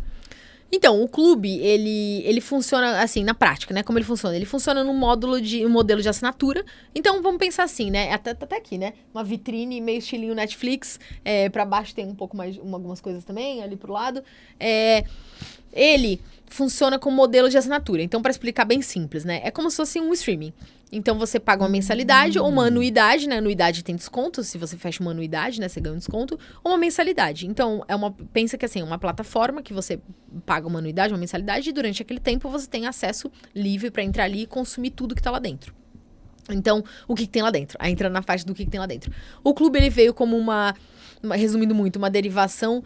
Então, o clube, ele funciona assim, na prática, né? Como ele funciona? Ele funciona num modelo de assinatura. Então, vamos pensar assim, né? Até aqui, né? Uma vitrine meio estilinho Netflix. Pra baixo tem um pouco mais, algumas coisas também, ali pro lado. Ele funciona com modelo de assinatura. Então, para explicar bem simples, né? É como se fosse um streaming. Então, você paga uma mensalidade ou uma anuidade, né? Anuidade tem desconto, se você fecha uma anuidade, né? Você ganha um desconto. Ou uma mensalidade. Então, pensa que assim, uma plataforma que você paga uma anuidade, uma mensalidade, e durante aquele tempo você tem acesso livre para entrar ali e consumir tudo que tá lá dentro. Então, o que tem lá dentro? Aí entra na faixa do que tem lá dentro. O clube, ele veio como resumindo muito, uma derivação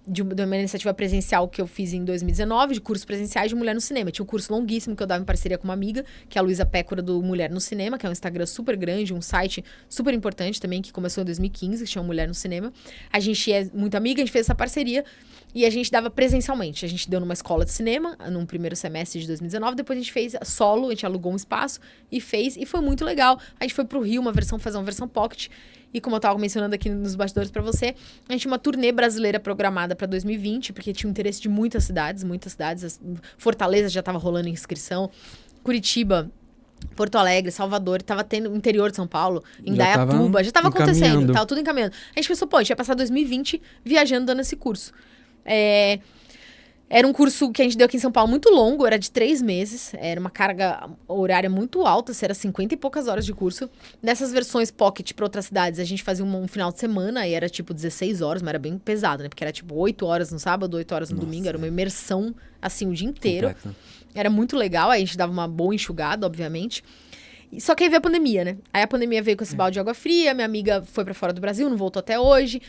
de uma iniciativa presencial que eu fiz em 2019, de cursos presenciais de mulher no cinema. Tinha um curso longuíssimo que eu dava em parceria com uma amiga, que é a Luísa Pécora, do Mulher no Cinema, que é um Instagram super grande, um site super importante também, que começou em 2015, que chama Mulher no Cinema. A gente é muito amiga, a gente fez essa parceria e a gente dava presencialmente. A gente deu numa escola de cinema, num primeiro semestre de 2019, depois a gente fez solo, a gente alugou um espaço e fez, e foi muito legal. A gente foi pro Rio, fazer uma versão pocket. E como eu tava mencionando aqui nos bastidores pra você, a gente tinha uma turnê brasileira programada pra 2020, porque tinha o interesse de muitas cidades. Fortaleza já tava rolando inscrição, Curitiba, Porto Alegre, Salvador, tava tendo o interior de São Paulo, Indaiatuba, já tava acontecendo, tava tudo encaminhando. A gente pensou, a gente vai passar 2020 viajando, dando esse curso. Era um curso que a gente deu aqui em São Paulo muito longo, era de 3 meses, era uma carga horária muito alta, era 50 e poucas horas de curso. Nessas versões pocket para outras cidades, a gente fazia um final de semana e era tipo 16 horas, mas era bem pesado, né? Porque era tipo 8 horas no sábado, 8 horas no domingo, era uma imersão assim o dia inteiro. Completa. Era muito legal, aí a gente dava uma boa enxugada, obviamente. Só que aí veio a pandemia, né? Aí a pandemia veio com esse balde de água fria, minha amiga foi pra fora do Brasil, não voltou até hoje.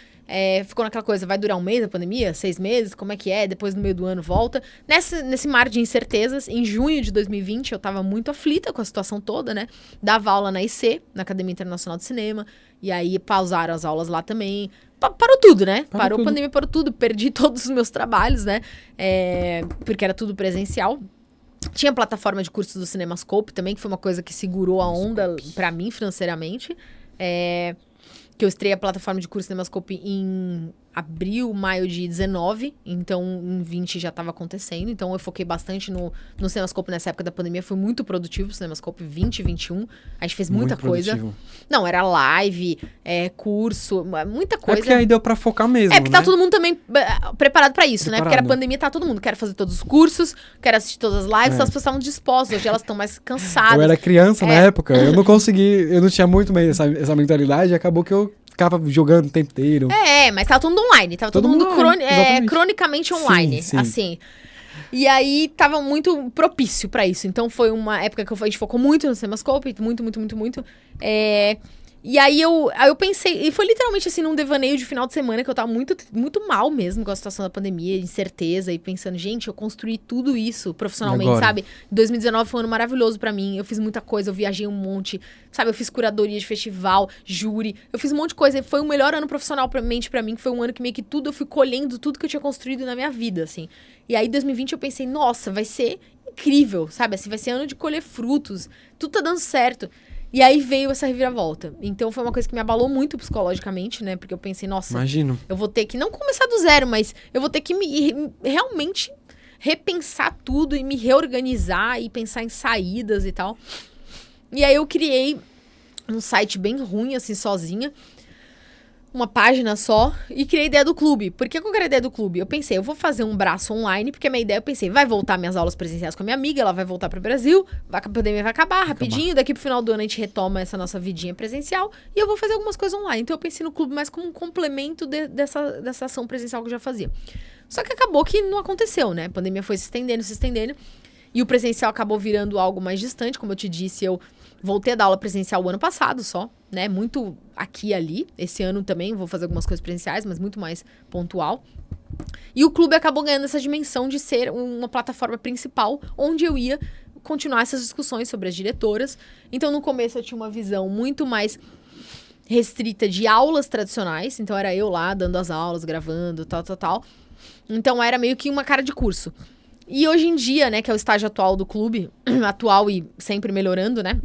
Ficou naquela coisa, vai durar um mês a pandemia? 6 meses? Como é que é? Depois no meio do ano volta. Nesse mar de incertezas, em junho de 2020, eu tava muito aflita com a situação toda, né? Dava aula na IC, na Academia Internacional de Cinema. E aí pausaram as aulas lá também. Parou tudo, né? Parou a pandemia, parou tudo. Perdi todos os meus trabalhos, né? Porque era tudo presencial. Tinha a plataforma de cursos do Cinemascope também, que foi uma coisa que segurou a onda pra mim financeiramente. Que eu estreiei a plataforma de curso Cinemascope em abril, maio de 19, então em 20 já estava acontecendo, então eu foquei bastante no Cinemascope nessa época da pandemia, foi muito produtivo o Cinemascope 2021, a gente fez muita coisa. Produtivo. Não, era live, curso, muita coisa. Porque aí deu pra focar mesmo, porque tá todo mundo também preparado pra isso, né? Porque era pandemia, tá todo mundo, quer fazer todos os cursos, quer assistir todas as lives, então as pessoas estavam dispostas, hoje elas estão mais cansadas. Eu era criança na época, eu não consegui, eu não tinha muito mais essa mentalidade, acabou que eu ficava jogando o tempo inteiro. Mas tava todo mundo online. Tava todo mundo cronicamente online. Sim. Assim. E aí, tava muito propício pra isso. Então, foi uma época que a gente focou muito no Cinemascope. Muito. E aí, eu pensei... E foi literalmente, assim, num devaneio de final de semana que eu tava muito, muito mal mesmo com a situação da pandemia, incerteza. E pensando, gente, eu construí tudo isso profissionalmente, sabe? 2019 foi um ano maravilhoso pra mim. Eu fiz muita coisa, eu viajei um monte. Sabe, eu fiz curadoria de festival, júri. Eu fiz um monte de coisa. Foi o melhor ano profissionalmente pra mim. Foi um ano que meio que eu fui colhendo tudo que eu tinha construído na minha vida, assim. E aí, em 2020, eu pensei, nossa, vai ser incrível, sabe? Assim, vai ser ano de colher frutos. Tudo tá dando certo. E aí veio essa reviravolta. Então foi uma coisa que me abalou muito psicologicamente, né? Porque eu pensei, nossa, imagino, eu vou ter que não começar do zero, mas eu vou ter que realmente repensar tudo e me reorganizar e pensar em saídas e tal. E aí eu criei um site bem ruim, assim, sozinha. Uma página só, e criei a ideia do clube. Por que eu criei a ideia do clube? Eu pensei, eu vou fazer um braço online, porque a minha ideia, eu pensei, vai voltar minhas aulas presenciais com a minha amiga, ela vai voltar pro Brasil, a pandemia vai acabar rapidinho, daqui pro final do ano a gente retoma essa nossa vidinha presencial, e eu vou fazer algumas coisas online. Então eu pensei no clube mais como um complemento dessa ação presencial que eu já fazia. Só que acabou que não aconteceu, né? A pandemia foi se estendendo, e o presencial acabou virando algo mais distante. Como eu te disse, eu voltei a dar aula presencial o ano passado só, né? Muito aqui e ali. Esse ano também vou fazer algumas coisas presenciais, mas muito mais pontual. E o clube acabou ganhando essa dimensão de ser uma plataforma principal, onde eu ia continuar essas discussões sobre as diretoras. Então, no começo, eu tinha uma visão muito mais restrita de aulas tradicionais. Então, era eu lá dando as aulas, gravando, tal. Então, era meio que uma cara de curso. E hoje em dia, né, que é o estágio atual do clube, atual e sempre melhorando, né?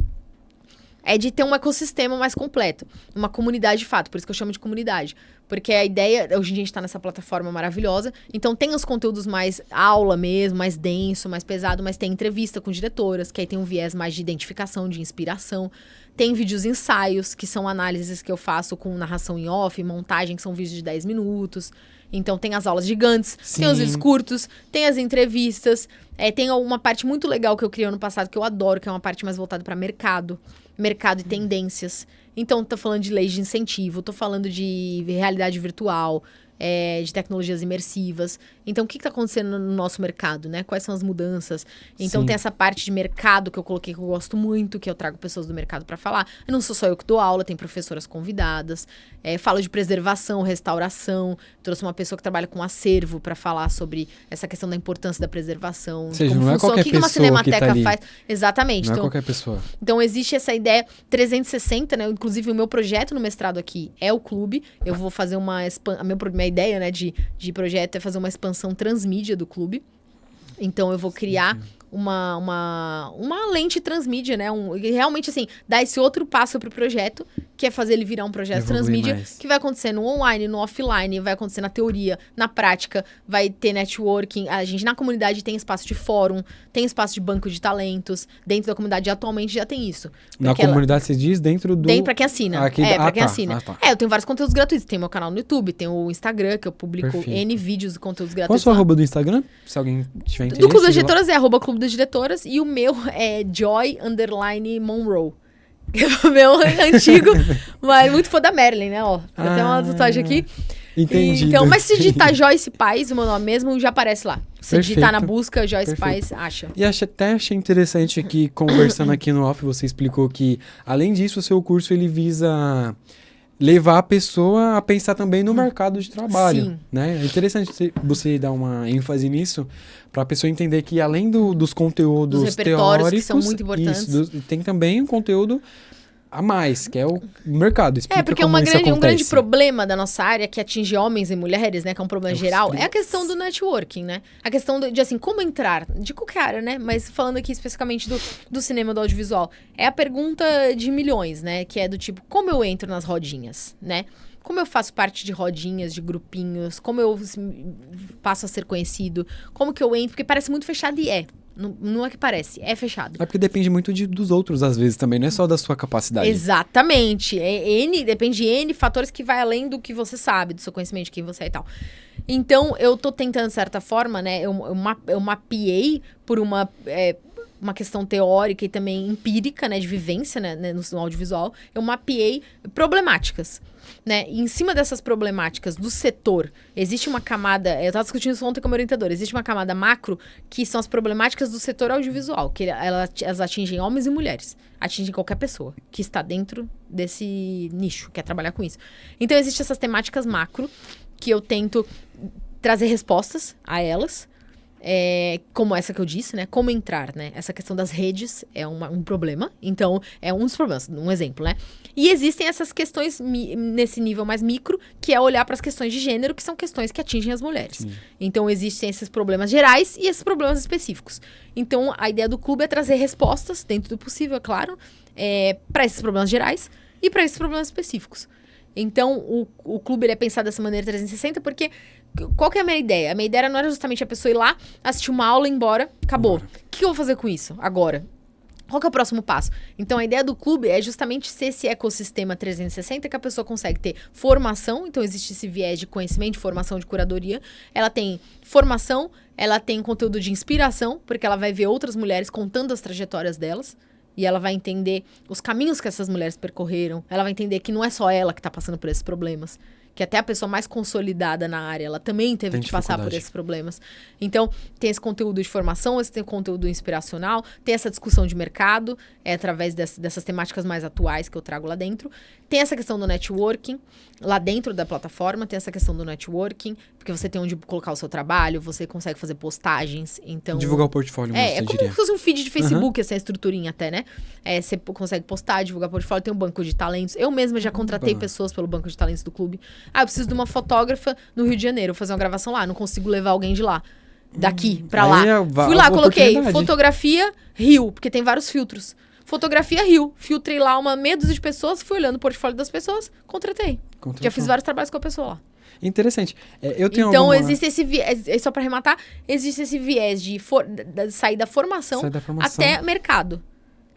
É de ter um ecossistema mais completo. Uma comunidade de fato, por isso que eu chamo de comunidade. Porque a ideia, hoje em dia a gente tá nessa plataforma maravilhosa, então tem os conteúdos mais aula mesmo, mais denso, mais pesado, mas tem entrevista com diretoras, que aí tem um viés mais de identificação, de inspiração. Tem vídeos ensaios, que são análises que eu faço com narração em off, montagem, que são vídeos de 10 minutos. Então tem as aulas gigantes, Sim. tem os vídeos curtos, tem as entrevistas. Tem uma parte muito legal que eu criei ano passado, que eu adoro, que é uma parte mais voltada para mercado e tendências. Então, tô falando de leis de incentivo, tô falando de realidade virtual, de tecnologias imersivas. Então, o que tá acontecendo no nosso mercado, né? Quais são as mudanças? Então, Sim. tem essa parte de mercado que eu coloquei, que eu gosto muito, que eu trago pessoas do mercado para falar. Não sou só eu que dou aula, tem professoras convidadas. Falo de preservação, restauração. Trouxe uma pessoa que trabalha com acervo para falar sobre essa questão da importância da preservação. Ou seja, não é qualquer o que uma pessoa que cinemateca tá ali. faz. Exatamente. Não é Então, qualquer pessoa. então, existe essa ideia 360, né? Inclusive, o meu projeto no mestrado aqui é o clube. Eu vou fazer minha ideia, né, de projeto é fazer uma expansão transmídia do clube. Então, eu vou criar uma lente transmídia, né? Realmente, assim, dar esse outro passo pro projeto, que é fazer ele virar um projeto Evoluir transmídia, mais. que vai acontecer no online, no offline, vai acontecer na teoria, na prática, vai ter networking. A gente, na comunidade, tem espaço de fórum, tem espaço de banco de talentos. Dentro da comunidade, atualmente, já tem isso. Na comunidade, você diz, dentro do... Dentro pra quem assina. Pra quem assina. Tá. Eu tenho vários conteúdos gratuitos. Tem meu canal no YouTube, tem o Instagram, que eu publico Perfeito. N vídeos de conteúdos Qual a gratuitos. sua lá. arroba do Instagram? Se alguém tiver interesse. Do Clube das sei lá. Diretoras é @Clube das Diretoras e o meu é Joy_Monroe. O meu é antigo, mas muito fã da Marilyn, né? Ó, tem uma tatuagem aqui. Entendi. Então, mas se digitar Joyce Paz, o meu nome mesmo, já aparece lá. Se digitar na Perfeito. busca Joyce Perfeito. Paz, acha. E até achei interessante que, conversando aqui no off, você explicou que, além disso, o seu curso ele visa levar a pessoa a pensar também no mercado de trabalho. Sim. Né? É interessante você dar uma ênfase nisso, para a pessoa entender que, além dos conteúdos Dos repertórios, teóricos, que são muito importantes. tem também um conteúdo a mais, que é o mercado. Explica Porque como isso um acontece. grande problema da nossa área, que atinge homens e mulheres, né? Que é um problema geral, freelas. é a questão do networking, né? A questão de assim, como entrar, de qualquer área, né? Mas falando aqui especificamente do cinema, do audiovisual. É a pergunta de milhões, né? Que é do tipo, como eu entro nas rodinhas, né? Como eu faço parte de rodinhas, de grupinhos, como eu passo a ser conhecido, como que eu entro, porque parece muito fechado e é. Não é que parece, é fechado. É porque depende muito dos outros, às vezes, também. Não é só da sua capacidade. Exatamente. Depende de N fatores que vai além do que você sabe, do seu conhecimento, de quem você é e tal. Então, eu tô tentando, de certa forma, né? Eu mapeei por uma questão teórica e também empírica, né? De vivência, né, no audiovisual. Eu mapeei problemáticas. Né? E em cima dessas problemáticas do setor, existe uma camada, eu estava discutindo isso ontem com o meu orientador, existe uma camada macro que são as problemáticas do setor audiovisual, que elas atingem homens e mulheres, atingem qualquer pessoa que está dentro desse nicho, quer trabalhar com isso. Então, existem essas temáticas macro que eu tento trazer respostas a elas, como essa que eu disse, né? Como entrar, né? Essa questão das redes é um problema. Então, é um dos problemas, um exemplo, né? E existem essas questões nesse nível mais micro, que é olhar para as questões de gênero, que são questões que atingem as mulheres. Sim. Então, existem esses problemas gerais e esses problemas específicos. Então, a ideia do clube é trazer respostas, dentro do possível, é claro, para esses problemas gerais e para esses problemas específicos. Então, o clube ele é pensado dessa maneira 360, porque qual que é a minha ideia? A minha ideia não era justamente a pessoa ir lá, assistir uma aula e ir embora, acabou. O que eu vou fazer com isso agora? Qual que é o próximo passo? Então, a ideia do clube é justamente ser esse ecossistema 360 que a pessoa consegue ter formação, então existe esse viés de conhecimento, de formação, de curadoria. Ela tem formação, ela tem conteúdo de inspiração, porque ela vai ver outras mulheres contando as trajetórias delas. E ela vai entender os caminhos que essas mulheres percorreram. Ela vai entender que não é só ela que está passando por esses problemas. Que até a pessoa mais consolidada na área, ela também teve que passar por esses problemas. Então, tem esse conteúdo de formação, esse conteúdo inspiracional, tem essa discussão de mercado, através dessas temáticas mais atuais que eu trago lá dentro. Tem essa questão do networking, lá dentro da plataforma, tem essa questão do networking, porque você tem onde colocar o seu trabalho, você consegue fazer postagens, então... Divulgar o portfólio, É como se fosse um feed de Facebook, essa estruturinha até, né? Você consegue postar, divulgar portfólio, tem um banco de talentos. Eu mesma já contratei pessoas pelo banco de talentos do clube. Eu preciso de uma fotógrafa no Rio de Janeiro, vou fazer uma gravação lá, não consigo levar alguém de lá, daqui pra lá. Fui lá, coloquei fotografia Rio, porque tem vários filtros. Fotografia Rio. Filtrei lá uma meia dúzia de pessoas, fui olhando o portfólio das pessoas, contratei. Já fiz vários trabalhos com a pessoa lá. Interessante. Eu tenho então, existe esse viés, só para arrematar, existe esse viés de sair da formação até mercado.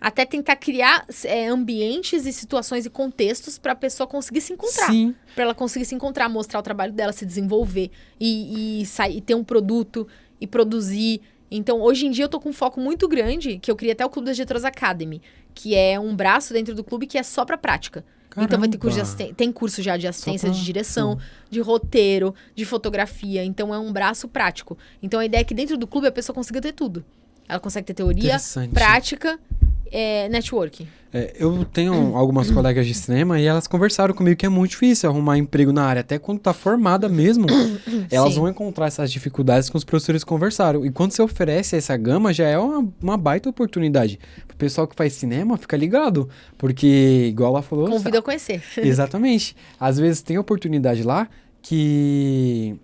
Até tentar criar ambientes e situações e contextos para a pessoa conseguir se encontrar. Sim. Para ela conseguir se encontrar, mostrar o trabalho dela, se desenvolver e ter um produto e produzir. Então, hoje em dia, eu tô com um foco muito grande, que eu criei até o Clube das Diretoras Academy, que é um braço dentro do clube que é só para prática. Caramba. Então, vai ter tem curso já de assistência de direção, de roteiro, de fotografia. Então, é um braço prático. Então, a ideia é que dentro do clube a pessoa consiga ter tudo. Ela consegue ter teoria, prática, networking. Eu tenho algumas colegas de cinema e elas conversaram comigo que é muito difícil arrumar emprego na área. Até quando tá formada mesmo, elas vão encontrar essas dificuldades que os professores conversaram. E quando você oferece essa gama, já é uma baita oportunidade. O pessoal que faz cinema, fica ligado. Porque, igual ela falou... Convida a conhecer. Exatamente. Às vezes tem oportunidade lá que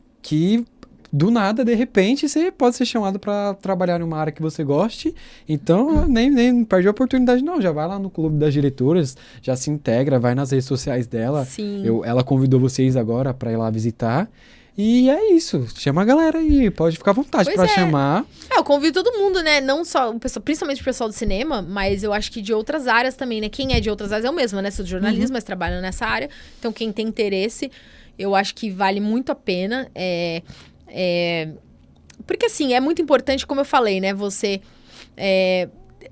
do nada, de repente, você pode ser chamado para trabalhar numa área que você goste. Então, nem perde a oportunidade, não. Já vai lá no Clube das Diretoras, já se integra, vai nas redes sociais dela. Sim. Ela convidou vocês agora para ir lá visitar. E é isso. Chama a galera aí. Pode ficar à vontade para chamar. Eu convido todo mundo, né? Não só o pessoal, principalmente o pessoal do cinema, mas eu acho que de outras áreas também, né? Quem é de outras áreas é o mesmo, né? Sou de jornalismo, mas trabalho nessa área. Então, quem tem interesse, eu acho que vale muito a pena. Porque assim, é muito importante, como eu falei, né? Você...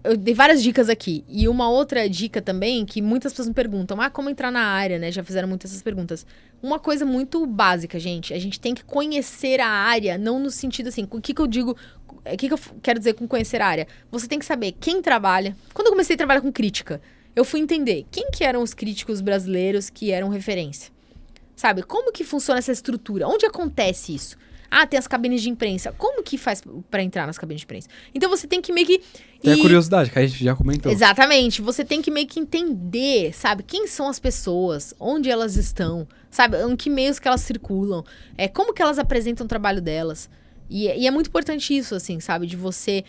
eu dei várias dicas aqui. E uma outra dica também, que muitas pessoas me perguntam, como entrar na área, né? Já fizeram muitas essas perguntas. Uma coisa muito básica, gente. A gente tem que conhecer a área, não no sentido assim, o que eu digo... O que eu quero dizer com conhecer a área? Você tem que saber quem trabalha. Quando eu comecei a trabalhar com crítica, eu fui entender quem que eram os críticos brasileiros que eram referência. Sabe? Como que funciona essa estrutura? Onde acontece isso? Tem as cabines de imprensa. Como que faz pra entrar nas cabines de imprensa? Então, você tem que meio que... Tem a curiosidade, que a gente já comentou. Exatamente. Você tem que meio que entender, sabe? Quem são as pessoas, onde elas estão, sabe? Em que meios que elas circulam, como que elas apresentam o trabalho delas. E é muito importante isso, assim, sabe? De você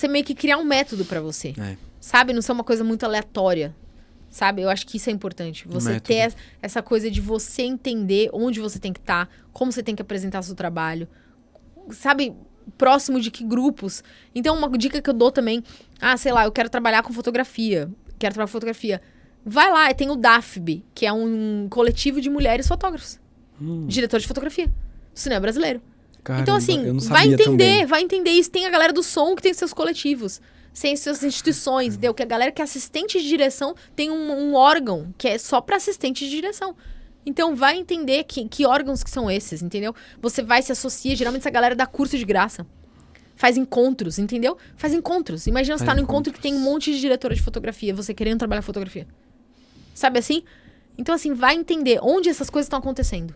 meio que criar um método pra você. Sabe? Não ser uma coisa muito aleatória. Sabe? Eu acho que isso é importante. Você ter essa coisa de você entender onde você tem que estar, como você tem que apresentar seu trabalho. Sabe? Próximo de que grupos. Então, uma dica que eu dou também... sei lá, eu quero trabalhar com fotografia. Vai lá, tem o DAFB, que é um coletivo de mulheres fotógrafas. Diretores de fotografia. Do cinema brasileiro. Caramba, então, assim, vai entender isso. Tem a galera do som que tem seus coletivos. Sem suas instituições, entendeu? Que a galera que é assistente de direção tem um órgão que é só para assistente de direção. Então, vai entender que órgãos que são esses, entendeu? Você vai se associar, geralmente essa galera dá curso de graça. Faz encontros, entendeu? Faz encontros. Imagina você tá no encontro que tem um monte de diretora de fotografia, você querendo trabalhar fotografia. Sabe assim? Então, assim, vai entender onde essas coisas estão acontecendo.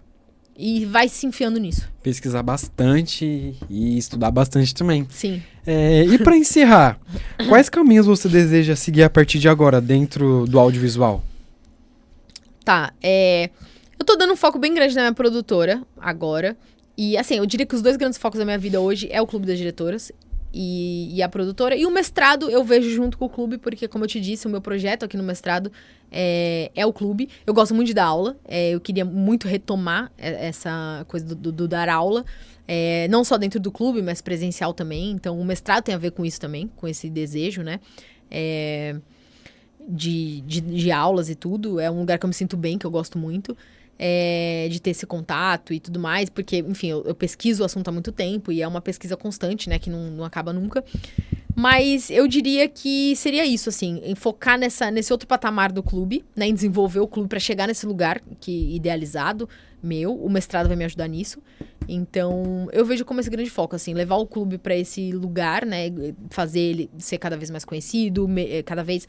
E vai se enfiando nisso. Pesquisar bastante e estudar bastante também. Sim. E para encerrar, quais caminhos você deseja seguir a partir de agora, dentro do audiovisual? Tá, eu tô dando um foco bem grande na minha produtora, agora. E, assim, eu diria que os dois grandes focos da minha vida hoje é o Clube das Diretoras e a produtora. E o mestrado eu vejo junto com o clube, porque, como eu te disse, o meu projeto aqui no mestrado é o clube. Eu gosto muito de dar aula. Eu queria muito retomar essa coisa do dar aula. Não só dentro do clube, mas presencial também. Então, o mestrado tem a ver com isso também, com esse desejo, né? De aulas e tudo. É um lugar que eu me sinto bem, que eu gosto muito. De ter esse contato e tudo mais, porque, enfim, eu pesquiso o assunto há muito tempo e é uma pesquisa constante, né, que não acaba nunca. Mas eu diria que seria isso, assim, em focar nesse outro patamar do clube, né, em desenvolver o clube para chegar nesse lugar idealizado meu. O mestrado vai me ajudar nisso. Então, eu vejo como esse grande foco, assim, levar o clube para esse lugar, né, fazer ele ser cada vez mais conhecido, cada vez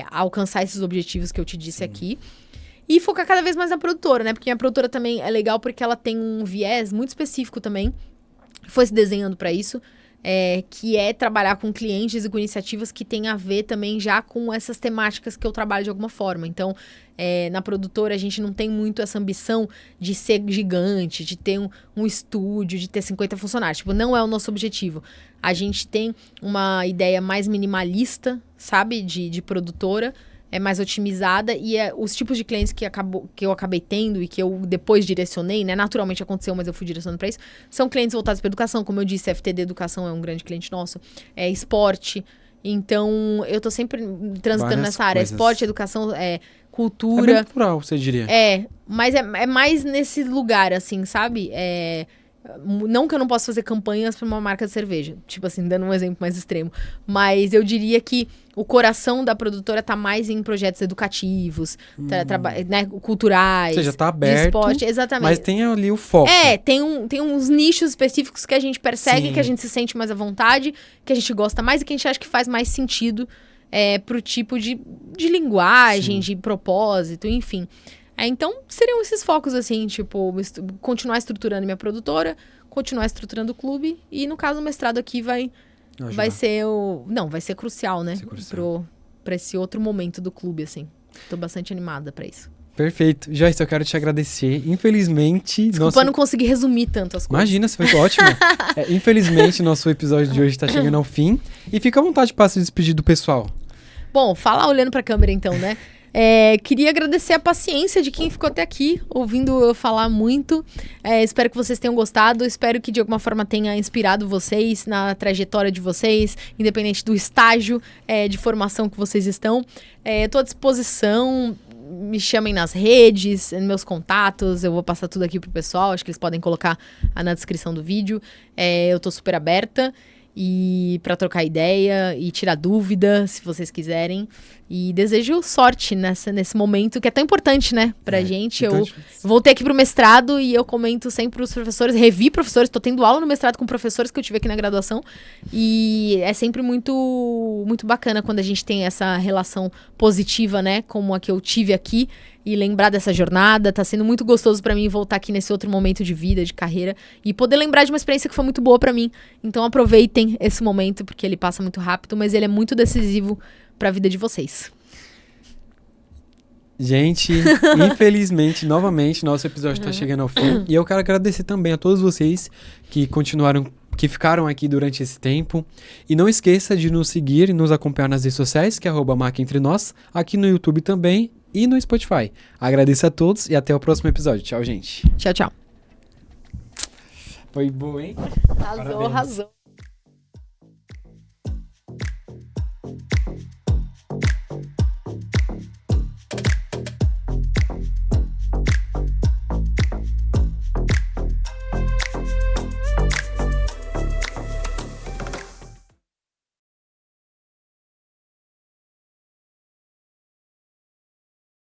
alcançar esses objetivos que eu te disse aqui. E focar cada vez mais na produtora, né? Porque a produtora também é legal porque ela tem um viés muito específico também. Foi se desenhando pra isso. que é trabalhar com clientes e com iniciativas que tem a ver também já com essas temáticas que eu trabalho de alguma forma. Então, na produtora, a gente não tem muito essa ambição de ser gigante, de ter um estúdio, de ter 50 funcionários. Tipo, não é o nosso objetivo. A gente tem uma ideia mais minimalista, sabe, de produtora, mais otimizada, e os tipos de clientes que eu acabei tendo e que eu depois direcionei, né? Naturalmente aconteceu, mas eu fui direcionando para isso, são clientes voltados para educação, como eu disse, FTD Educação é um grande cliente nosso, esporte. Então, eu tô sempre transitando nessa área. Esporte, educação, cultura. É bem plural, você diria. Mas é mais nesse lugar, assim, sabe? Não que eu não possa fazer campanhas para uma marca de cerveja. Tipo assim, dando um exemplo mais extremo. Mas eu diria que o coração da produtora tá mais em projetos educativos, né, culturais. Ou seja, tá aberto, de esporte, exatamente. Mas tem ali o foco. Tem uns nichos específicos que a gente persegue, Sim. que a gente se sente mais à vontade, que a gente gosta mais e que a gente acha que faz mais sentido pro tipo de linguagem, Sim. de propósito, enfim. Então, seriam esses focos, assim, tipo, continuar estruturando minha produtora, continuar estruturando o clube, e no caso o mestrado aqui vai ser vai ser crucial, né? Pra esse outro momento do clube, assim. Tô bastante animada pra isso. Perfeito. Joyce, eu quero te agradecer. Infelizmente... Desculpa, não consegui resumir tanto as coisas. Imagina, você foi ótimo. Infelizmente, nosso episódio de hoje tá chegando ao fim. E fica à vontade para se despedir do pessoal. Bom, fala olhando pra câmera então, né? Queria agradecer a paciência de quem ficou até aqui, ouvindo eu falar muito. Espero que vocês tenham gostado. Espero que de alguma forma tenha inspirado vocês na trajetória de vocês, independente do estágio de formação que vocês estão. Estou à disposição. Me chamem nas redes, nos meus contatos. Eu vou passar tudo aqui pro pessoal. Acho que eles podem colocar na descrição do vídeo. Eu tô super aberta. E para trocar ideia e tirar dúvida, se vocês quiserem. E desejo sorte nesse momento, que é tão importante, né, pra gente. Eu voltei aqui pro mestrado e eu comento sempre pros professores, revi professores, tô tendo aula no mestrado com professores que eu tive aqui na graduação. E é sempre muito, muito bacana quando a gente tem essa relação positiva, né, como a que eu tive aqui. E lembrar dessa jornada, tá sendo muito gostoso pra mim voltar aqui nesse outro momento de vida, de carreira, e poder lembrar de uma experiência que foi muito boa pra mim. Então aproveitem esse momento, porque ele passa muito rápido, mas ele é muito decisivo pra vida de vocês. Gente, infelizmente, novamente, nosso episódio tá chegando ao fim. E eu quero agradecer também a todos vocês que que ficaram aqui durante esse tempo. E não esqueça de nos seguir e nos acompanhar nas redes sociais, que é @MarcaEntreNós, aqui no YouTube também e no Spotify. Agradeço a todos e até o próximo episódio. Tchau, gente. Tchau, tchau. Foi bom, hein? Arrasou.